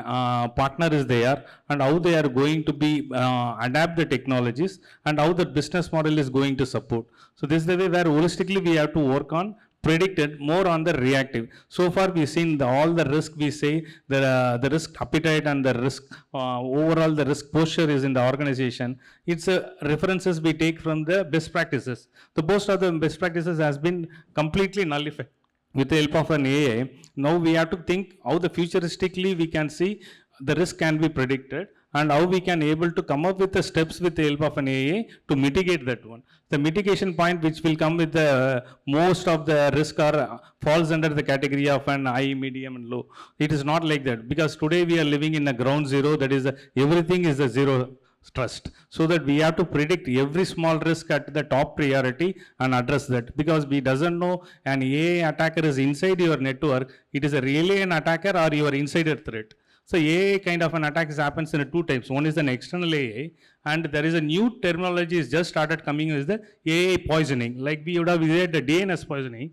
partner is there and how they are going to be adapt the technologies and how the business model is going to support. So this is the way where holistically we have to work on predicted more on the reactive. So far we've seen all the risk we say, the risk appetite and the risk, overall the risk posture is in the organization. It's references we take from the best practices. The most of the best practices has been completely nullified with the help of an AI. Now we have to think how the futuristically we can see the risk can be predicted and how we can able to come up with the steps with the help of an AI to mitigate that one. The mitigation point which will come with the most of the risk are falls under the category of an high, medium and low. It is not like that because today we are living in a ground zero, that is everything is a zero trust. So that we have to predict every small risk at the top priority and address that, because we doesn't know an AI attacker is inside your network, it is a really an attacker or your insider threat. So AI kind of an attack happens in two types. One is an external AI, and there is a new terminology is just started coming is the AI poisoning. Like we would have said the DNS poisoning.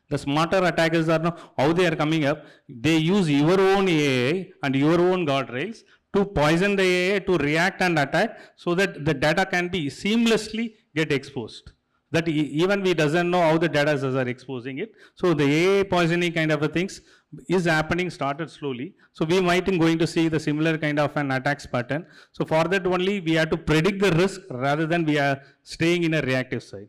The smarter attackers are now how they are coming up. They use your own AI and your own guardrails to poison the AI to react and attack, so that the data can be seamlessly get exposed. That even we doesn't know how the data are exposing it. So the AI poisoning kind of a things is happening, started slowly. So we might be going to see the similar kind of an attacks pattern. So for that only we have to predict the risk rather than we are staying in a reactive side.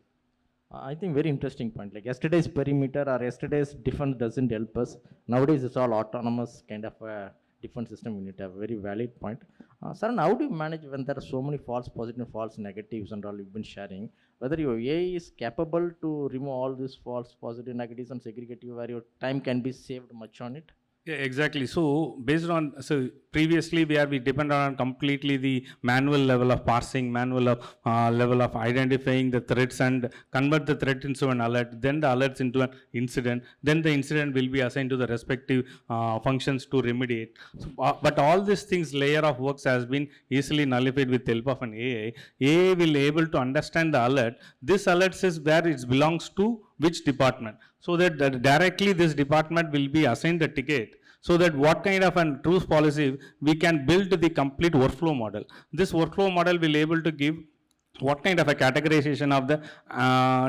I think very interesting point. Like yesterday's perimeter or yesterday's defense doesn't help us. Nowadays it's all autonomous kind of a defense system. We need to have a very valid point. Saran, how do you manage when there are so many false positives, false negatives and all you've been sharing? Whether your AI is capable to remove all these false positive negatives and segregate you where your time can be saved much on it? Yeah, exactly. So based on, so previously we depend on completely the manual level of parsing, manual of level of identifying the threats and convert the threat into an alert, then the alerts into an incident, then the incident will be assigned to the respective functions to remediate. So, but all these things, layer of works has been easily nullified with the help of an AI. AI will able to understand the alert. This alert says where it belongs to which department, so that directly this department will be assigned the ticket, so that what kind of a truth policy we can build the complete workflow model. This workflow model will able to give what kind of a categorization of the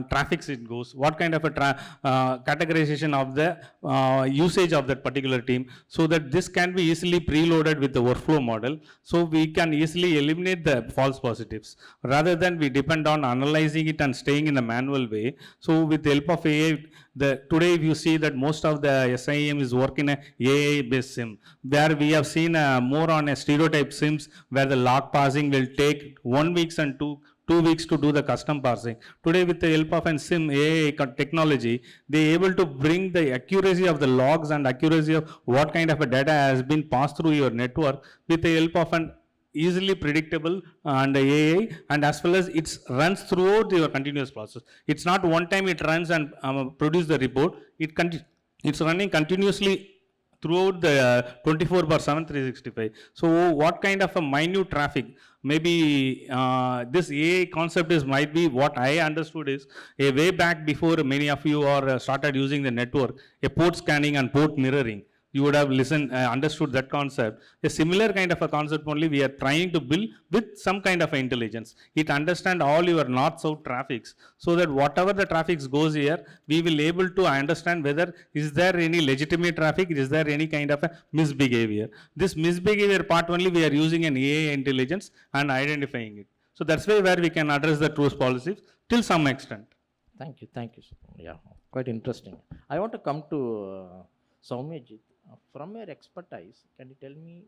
traffics it goes, what kind of a categorization of the usage of that particular team, so that this can be easily preloaded with the workflow model, so we can easily eliminate the false positives rather than we depend on analyzing it and staying in a manual way. So with the help of AI, today if you see that most of the SIM is working a AI based SIM, where we have seen more on a stereotype SIMs where the log parsing will take 1 week and 2 weeks to do the custom parsing. Today with the help of an SIM AI technology, they are able to bring the accuracy of the logs and accuracy of what kind of a data has been passed through your network with the help of an easily predictable and AI, and as well as it runs throughout your continuous process. It's not one time it runs and produce the report. It's running continuously throughout the 24/7 365. So what kind of a minute traffic, maybe this AI concept is might be what I understood is a way back before many of you are started using the network, a port scanning and port mirroring. You would have understood that concept. A similar kind of a concept only we are trying to build with some kind of intelligence. It understand all your north-south traffics, so that whatever the traffics goes here, we will able to understand whether is there any legitimate traffic, is there any kind of a misbehavior. This misbehavior part only we are using an AI intelligence and identifying it. So that's where we can address the truth policies till some extent. Thank you. Yeah, quite interesting. I want to come to Soumyajit. From your expertise, can you tell me,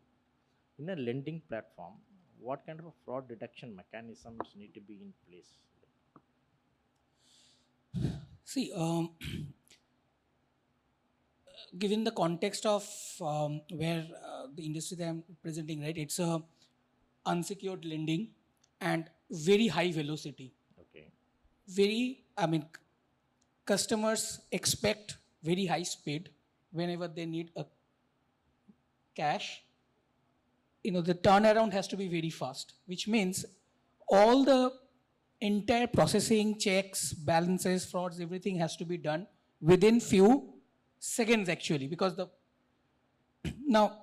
in a lending platform, what kind of a fraud detection mechanisms need to be in place? See, given the context of where the industry that I'm presenting, right, it's a unsecured lending and very high velocity. Okay. Customers expect very high speed whenever they need a cash. The turnaround has to be very fast, which means all the entire processing, checks, balances, frauds, everything has to be done within few seconds actually, because now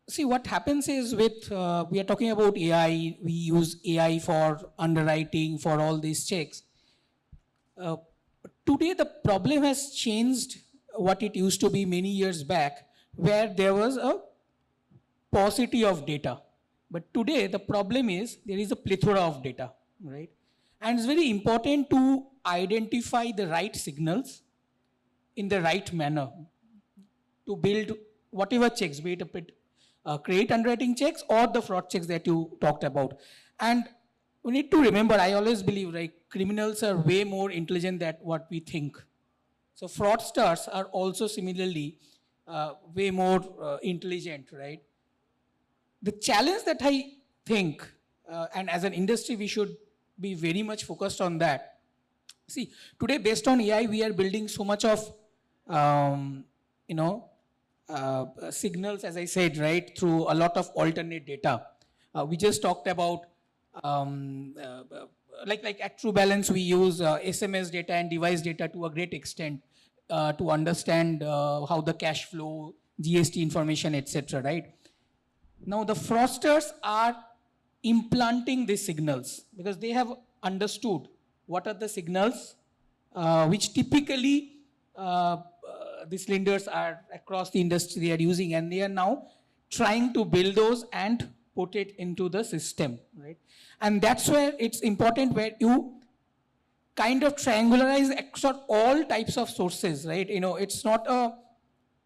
see what happens is with we are talking about AI, we use AI for underwriting, for all these checks. Today the problem has changed what it used to be many years back, where there was a paucity of data. But today the problem is there is a plethora of data, right? And it's very important to identify the right signals in the right manner to build whatever checks, be it credit underwriting checks or the fraud checks that you talked about. And we need to remember, I always believe, right, criminals are way more intelligent than what we think. So fraudsters are also similarly way more intelligent, right? The challenge that I think, and as an industry, we should be very much focused on that. See, today based on AI, we are building so much of, signals, as I said, right, through a lot of alternate data. We just talked about, like at True Balance, we use SMS data and device data to a great extent to understand how the cash flow, GST information, etc., right? Now the fraudsters are implanting these signals because they have understood what are the signals which typically these lenders are across the industry they are using, and they are now trying to build those and put it into the system, right? And that's where it's important, where you kind of triangularize across all types of sources, right? It's not a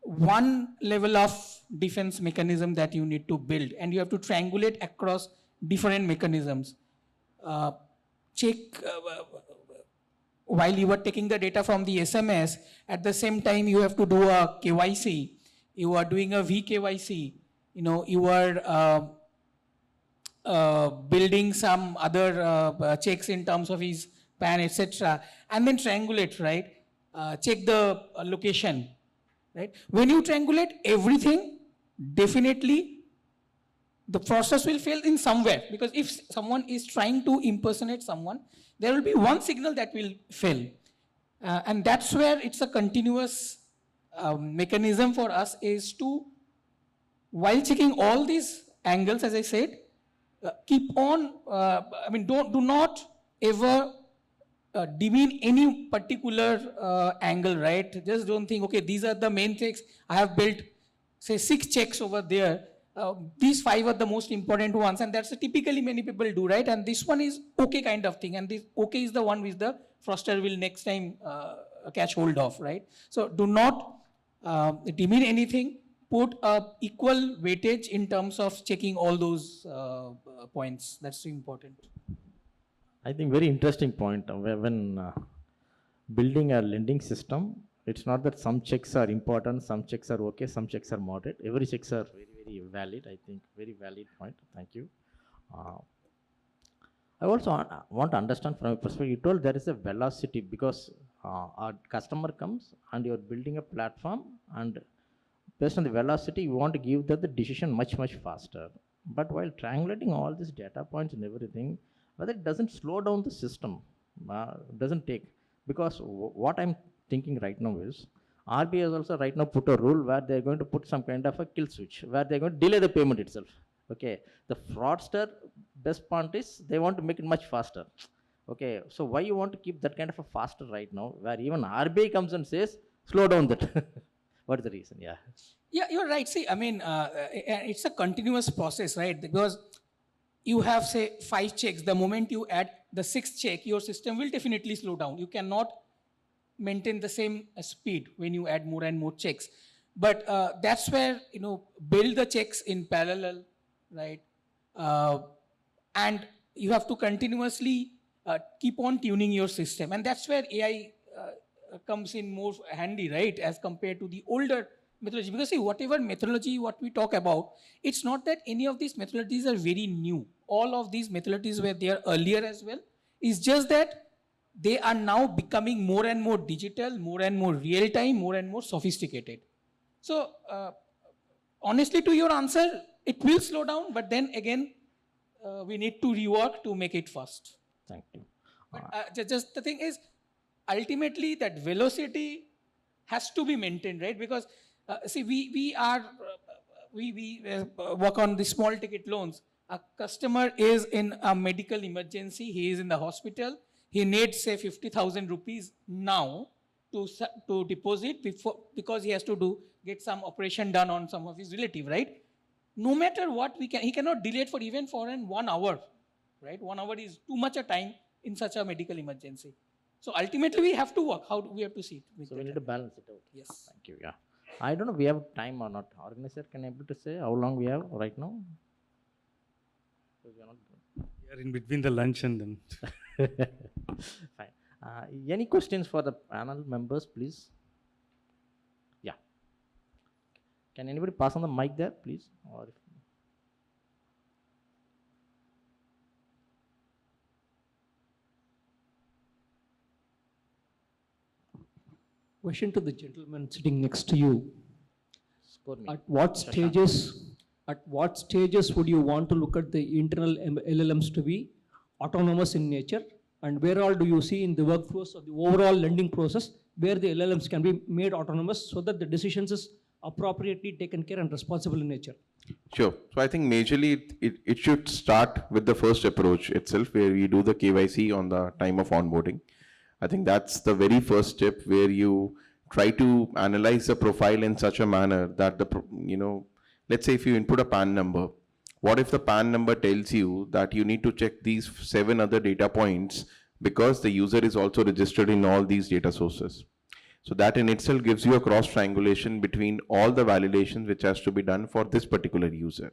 one level of defense mechanism that you need to build, and you have to triangulate across different mechanisms. Check while you are taking the data from the SMS, at the same time you have to do a KYC, you are doing a VKYC, you are building some other checks in terms of his PAN, etc., and then triangulate, right? Check the location, right? When you triangulate everything, definitely the process will fail in somewhere, because if someone is trying to impersonate someone, there will be one signal that will fail. And that's where it's a continuous mechanism for us is to, while checking all these angles, as I said, keep on, do not ever demean any particular angle, right? Just don't think, okay, these are the main checks. I have built, say, 6 checks over there. These 5 are the most important ones, and that's typically many people do, right? And this one is okay kind of thing, and this okay is the one which the fraudster will next time catch hold of, right? So do not demean anything. Put equal weightage in terms of checking all those points. That's important. I think very interesting point. When building a lending system, it's not that some checks are important, some checks are okay, some checks are moderate. Every checks are very, very valid. I think very valid point. Thank you. I also want to understand from your perspective. You told there is a velocity because our customer comes and you're building a platform, and based on the velocity, you want to give the decision much, much faster. But while triangulating all these data points and everything, whether it doesn't slow down the system, doesn't take, because what I'm thinking right now is, RBI has also right now put a rule where they're going to put some kind of a kill switch, where they're going to delay the payment itself. Okay, the fraudster best part is they want to make it much faster. Okay, so why you want to keep that kind of a faster right now, where even RBI comes and says, slow down that. What is the reason? Yeah. Yeah, you're right. See, it's a continuous process, right? Because you have, say, 5 checks. The moment you add the 6th check, your system will definitely slow down. You cannot maintain the same speed when you add more and more checks. But that's where, build the checks in parallel, right? And you have to continuously keep on tuning your system. And that's where AI comes in more handy, right? As compared to the older methodology. Because see, whatever methodology, what we talk about, it's not that any of these methodologies are very new. All of these methodologies were there earlier as well. It's just that they are now becoming more and more digital, more and more real-time, more and more sophisticated. So, honestly, to your answer, it will slow down, but then again, we need to rework to make it fast. Thank you. But just the thing is, ultimately, that velocity has to be maintained, right? Because, see, we work on the small ticket loans. A customer is in a medical emergency. He is in the hospital. He needs, say, 50,000 rupees now to deposit because he has to get some operation done on some of his relative, right? No matter what, he cannot delay it for even for 1 hour, right? 1 hour is too much a time in such a medical emergency. So ultimately, we have to work. How do we have to see it? So we need to balance it out. Yes. Thank you. Yeah. I don't know. We have time or not. Organizer can able to say how long we have right now? We are in between the lunch and then. Fine. Any questions for the panel members, please? Yeah. Can anybody pass on the mic there, please? Or if Question to the gentleman sitting next to you. Score me. At what stages would you want to look at the internal LLMs to be autonomous in nature, and where all do you see in the workflows of the overall lending process where the LLMs can be made autonomous so that the decisions is appropriately taken care and responsible in nature? Sure. So I think majorly it should start with the first approach itself, where we do the KYC on the time of onboarding. I think that's the very first step, where you try to analyze the profile in such a manner that let's say if you input a PAN number, what if the PAN number tells you that you need to check these 7 other data points because the user is also registered in all these data sources? So that in itself gives you a cross triangulation between all the validations which has to be done for this particular user.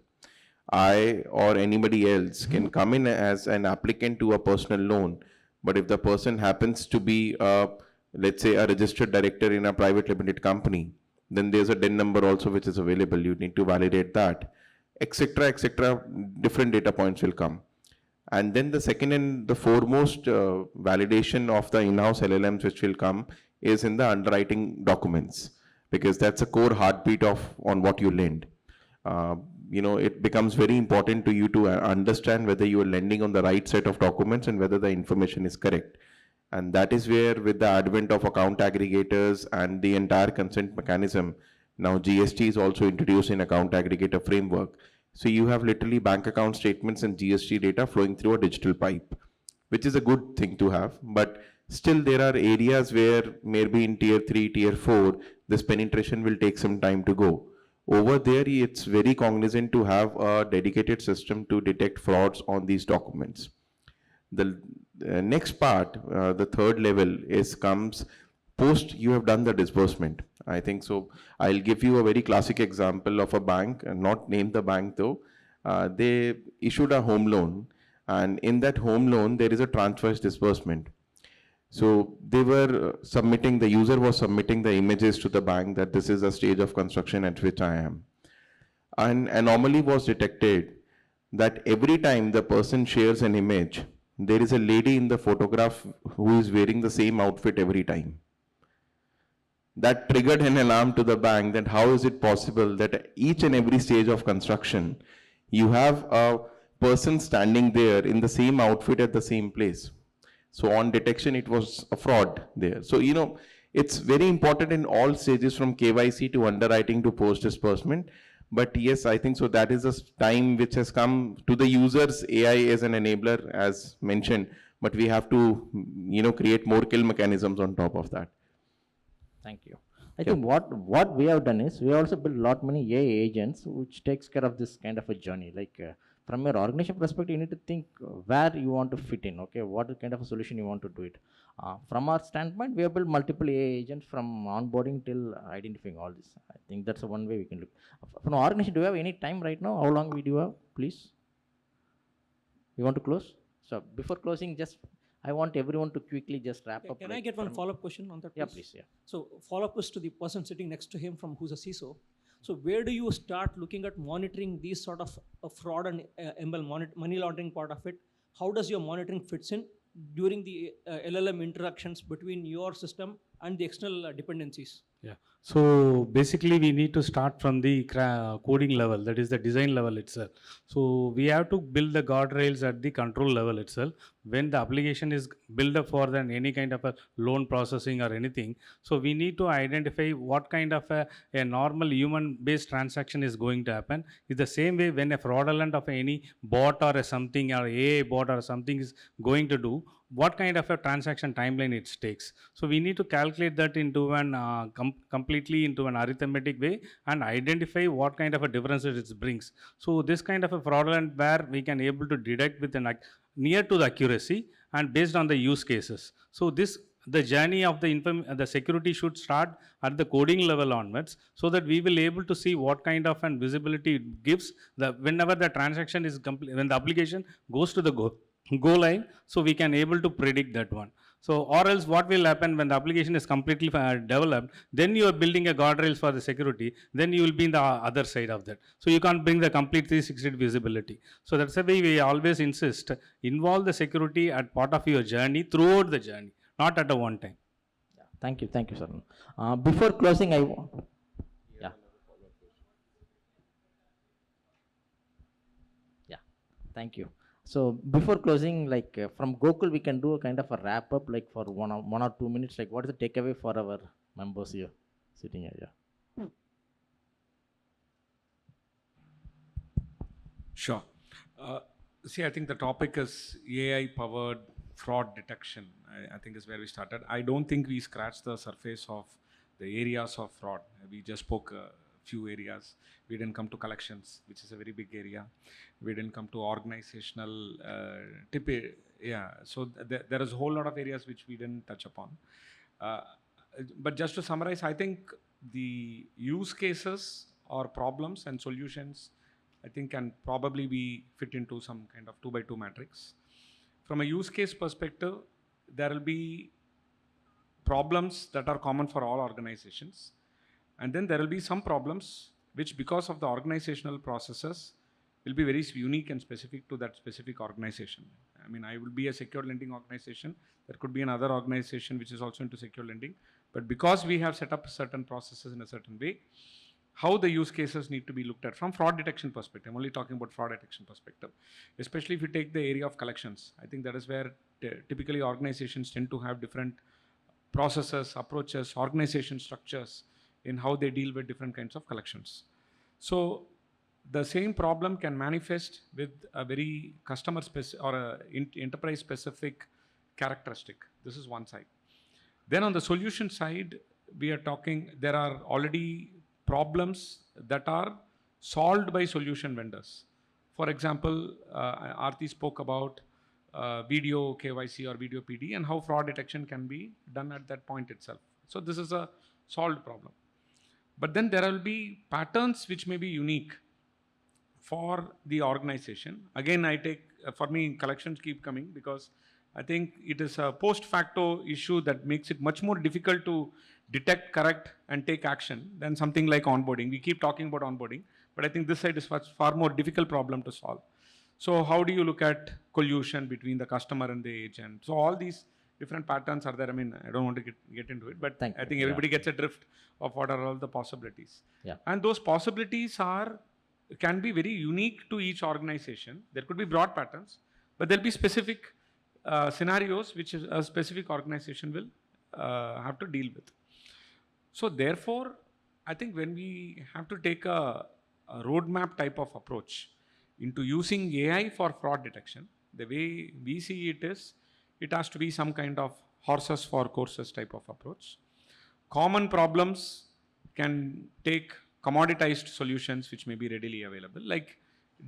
I or anybody else can come in as an applicant to a personal loan But if the person happens to be, let's say, a registered director in a private limited company, then there's a DIN number also which is available. You need to validate that, etc., etc. Different data points will come. And then the second and the foremost validation of the in-house LLMs which will come is in the underwriting documents, because that's a core heartbeat of on what you lend. It becomes very important to you to understand whether you are lending on the right set of documents and whether the information is correct. And that is where, with the advent of account aggregators and the entire consent mechanism, now GST is also introduced in account aggregator framework. So you have literally bank account statements and GST data flowing through a digital pipe, which is a good thing to have. But still there are areas where maybe in tier 3, tier 4, this penetration will take some time to go. Over there, it's very cognizant to have a dedicated system to detect frauds on these documents. The next part, the third level, comes post you have done the disbursement. I think so. I'll give you a very classic example of a bank, and not name the bank though. They issued a home loan, and in that home loan, there is a transfer disbursement. So they were submitting, the user was submitting the images to the bank that this is a stage of construction at which I am. An anomaly was detected that every time the person shares an image, there is a lady in the photograph who is wearing the same outfit every time. That triggered an alarm to the bank that how is it possible that each and every stage of construction, you have a person standing there in the same outfit at the same place. So on detection, it was a fraud there. So, it's very important in all stages from KYC to underwriting to post disbursement. But yes, I think so that is a time which has come to the users. AI is an enabler, as mentioned, but we have to, create more kill mechanisms on top of that. Thank you. I think what we have done is we also built a lot many AI agents which takes care of this kind of a journey. Like from your organization perspective, you need to think where you want to fit in. Okay, what kind of a solution you want to do it. From our standpoint, we have built multiple AI agents from onboarding till identifying all this. I think that's one way we can look. From our organization, do you have any time right now? How long we do have, please? You want to close? So before closing, just I want everyone to quickly just wrap up. Can I get one follow-up question on that? Yeah, please. Yeah. So follow-up is to the person sitting next to him from who's a CISO. So where do you start looking at monitoring these sort of fraud and money laundering part of it? How does your monitoring fits in during the LLM interactions between your system and the external dependencies? Yeah. So basically we need to start from the coding level, that is the design level itself. So we have to build the guardrails at the control level itself. When the application is built up for any kind of a loan processing or anything, so we need to identify what kind of a normal human-based transaction is going to happen. It's the same way when a fraudulent of any bot or something or AI bot or something is going to do, what kind of a transaction timeline it takes. So we need to calculate that into an completely into an arithmetic way and identify what kind of a differences it brings. So this kind of a fraudulent where we can able to detect with an near to the accuracy and based on the use cases. So the journey of the security should start at the coding level onwards, so that we will able to see what kind of an visibility it gives whenever the transaction is complete, when the application goes to the go line, so we can able to predict that one. So or else what will happen when the application is completely developed, then you are building a guardrails for the security, then you will be in the other side of that. So you can't bring the complete 360 visibility. So that's the way we always insist, involve the security at part of your journey, throughout the journey, not at a one time. Yeah. Thank you, sir. Before closing, thank you. So before closing, like from Gokul, we can do a kind of a wrap up, like for 1 or 2 minutes. Like, what is the takeaway for our members here, sitting here? Yeah. Sure. See, I think the topic is AI-powered fraud detection. I think is where we started. I don't think we scratched the surface of the areas of fraud. We just spoke few areas. We didn't come to collections, which is a very big area. We didn't come to organizational so there is a whole lot of areas which we didn't touch upon. But just to summarize, I think the use cases or problems and solutions, I think can probably be fit into some kind of 2x2 matrix. From a use case perspective, there will be problems that are common for all organizations. And then there will be some problems which, because of the organizational processes, will be very unique and specific to that specific organization. I mean, I will be a secure lending organization. There could be another organization which is also into secure lending. But because we have set up certain processes in a certain way, how the use cases need to be looked at from fraud detection perspective. I'm only talking about fraud detection perspective. Especially if you take the area of collections. I think that is where typically organizations tend to have different processes, approaches, organization structures in how they deal with different kinds of collections. So the same problem can manifest with a very customer specific or a enterprise specific characteristic. This is one side. Then on the solution side, we are talking, there are already problems that are solved by solution vendors. For example, Aarti spoke about video KYC or video PD and how fraud detection can be done at that point itself. So this is a solved problem. But then there will be patterns which may be unique for the organization. Again, I take, for me, collections keep coming because I think it is a post facto issue that makes it much more difficult to detect, correct, and take action than something like onboarding. We keep talking about onboarding, but I think this side is far more difficult problem to solve. So how do you look at collusion between the customer and the agent? So all these different patterns are there. I mean, I don't want to get into it, but I think everybody gets a drift of what are all the possibilities. Yeah. And those possibilities can be very unique to each organization. There could be broad patterns, but there'll be specific scenarios which a specific organization will have to deal with. So therefore, I think when we have to take a roadmap type of approach into using AI for fraud detection, the way we see it is, it has to be some kind of horses for courses type of approach. Common problems can take commoditized solutions which may be readily available, like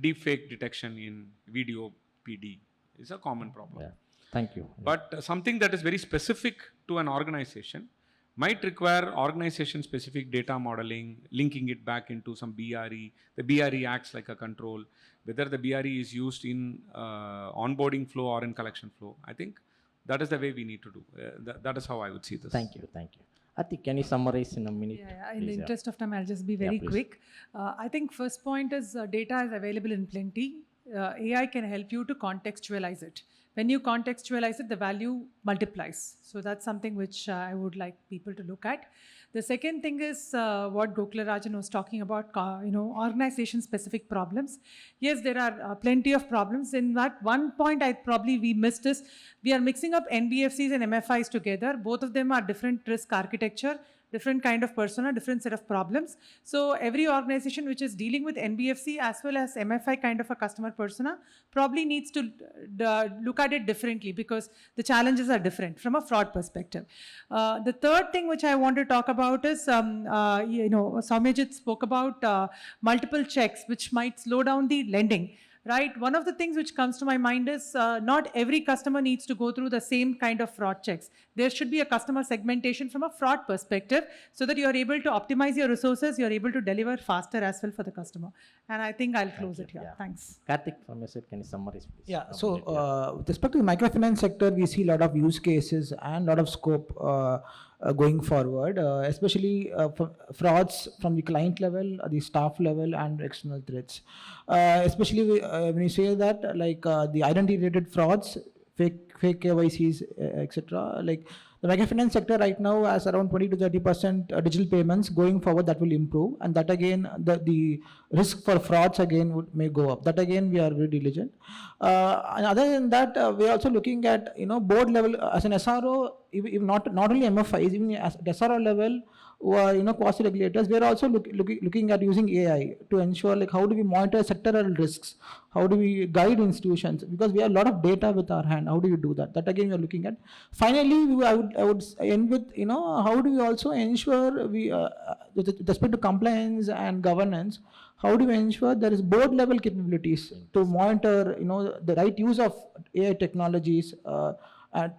deepfake detection in video PD is a common problem. Yeah. Thank you. But something that is very specific to an organization might require organization-specific data modeling, linking it back into some BRE. The BRE acts like a control. Whether the BRE is used in onboarding flow or in collection flow, I think that is the way we need to do. That is how I would see this. Thank you. Thank you. Ati, can you summarize in a minute? Yeah, in the interest of time, I'll just be very quick. I think first point is data is available in plenty. AI can help you to contextualize it. When you contextualize it, the value multiplies. So that's something which I would like people to look at. The second thing is what Gokula was talking about, organization-specific problems. Yes, there are plenty of problems. In that one point, we missed is we are mixing up NBFCs and MFIs together. Both of them are different risk architecture, different kind of persona, different set of problems. So every organization which is dealing with NBFC as well as MFI kind of a customer persona probably needs to look at it differently because the challenges are different from a fraud perspective. The third thing which I want to talk about is, Soumyajit spoke about multiple checks which might slow down the lending. Right, one of the things which comes to my mind is not every customer needs to go through the same kind of fraud checks. There should be a customer segmentation from a fraud perspective so that you are able to optimize your resources, you are able to deliver faster as well for the customer. And I think I'll close it here. Yeah. Thanks. Karthik, from your side, can you summarize, please? Yeah, so with respect to the microfinance sector, we see a lot of use cases and a lot of scope going forward, especially frauds from the client level, the staff level, and external threats. Especially when you say that, like the identity-related frauds, fake KYCs, etc. Like the microfinance sector right now has around 20 to 30% digital payments. Going forward, that will improve, and that again, the risk for frauds again may go up. That again, we are very diligent. And other than that, we are also looking at board level as an SRO, if not only MFIs, even at SRO level, who are quasi regulators. We are also looking at using AI to ensure like how do we monitor sectoral risks, how do we guide institutions, because we have a lot of data with our hand. How do you do that? That again we are looking at. Finally, I would end with how do we also ensure we with respect to compliance and governance, how do we ensure there is board level capabilities to monitor the right use of AI technologies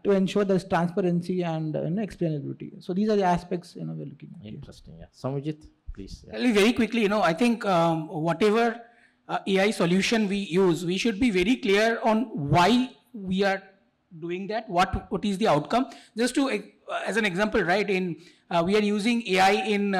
to ensure there's transparency and explainability. So these are the aspects we're looking at. Interesting. Yeah. Soumyajit, please. Yeah. Very quickly, I think whatever AI solution we use, we should be very clear on why we are doing that? What is the outcome? Just to, as an example, right, we are using AI in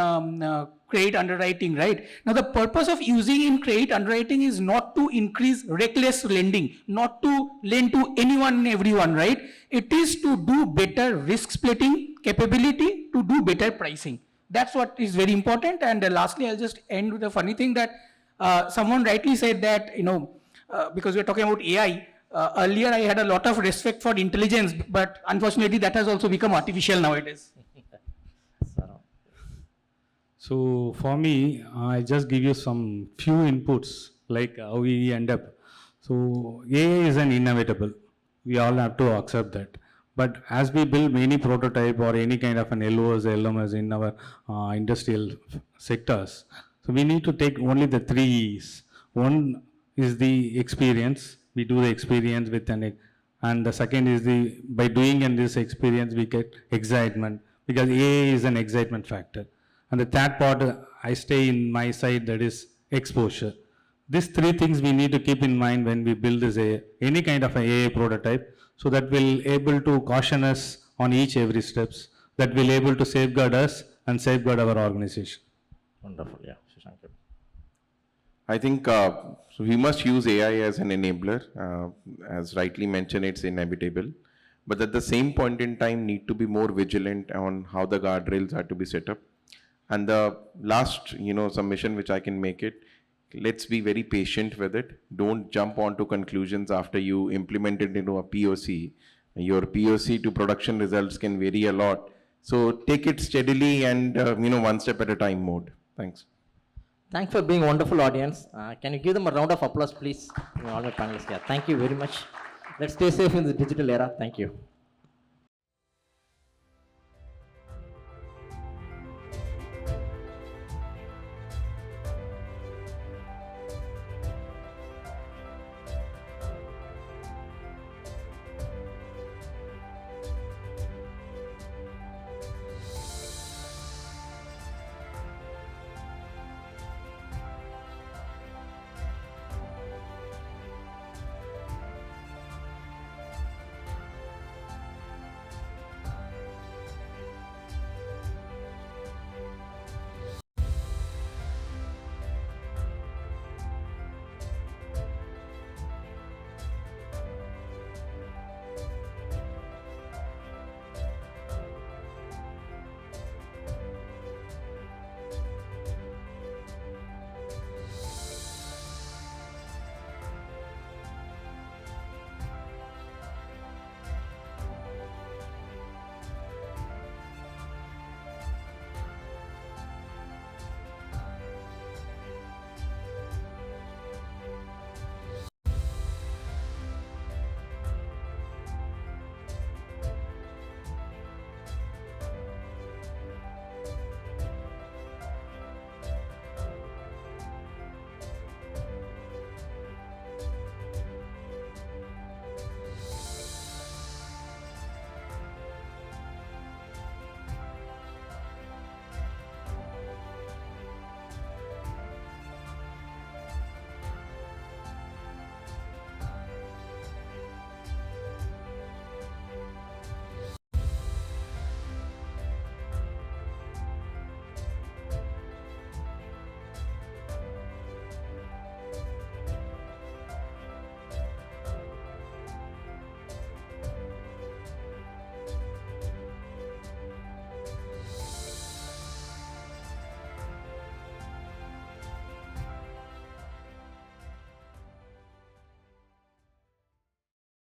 credit underwriting, right? Now, the purpose of using in credit underwriting is not to increase reckless lending, not to lend to anyone and everyone, right? It is to do better risk splitting capability, to do better pricing. That's what is very important. And lastly, I'll just end with a funny thing that someone rightly said that, because we're talking about AI, earlier I had a lot of respect for intelligence, but unfortunately that has also become artificial nowadays. So for me, I just give you some few inputs like how we end up. So AI is an inevitable. We all have to accept that. But as we build many prototype or any kind of an LOS, LMS in our industrial sectors, so we need to take only the 3 E's. One is the experience. We do the experience with and the second is by doing in this experience we get excitement, because AI is an excitement factor. And the third part, I stay in my side, that is exposure. These 3 things we need to keep in mind when we build this any kind of an AI prototype, so that will able to caution us on every steps, that will able to safeguard us and safeguard our organization. Wonderful, yeah. Thank you. I think so we must use AI as an enabler. As rightly mentioned, it's inevitable. But at the same point in time, need to be more vigilant on how the guardrails are to be set up. And the last, submission which I can make it, let's be very patient with it. Don't jump onto conclusions after you implement it into a POC. Your POC to production results can vary a lot. So take it steadily and, one step at a time mode. Thanks. Thanks for being a wonderful audience. Can you give them a round of applause, please? All my panelists here. Thank you very much. Let's stay safe in the digital era. Thank you.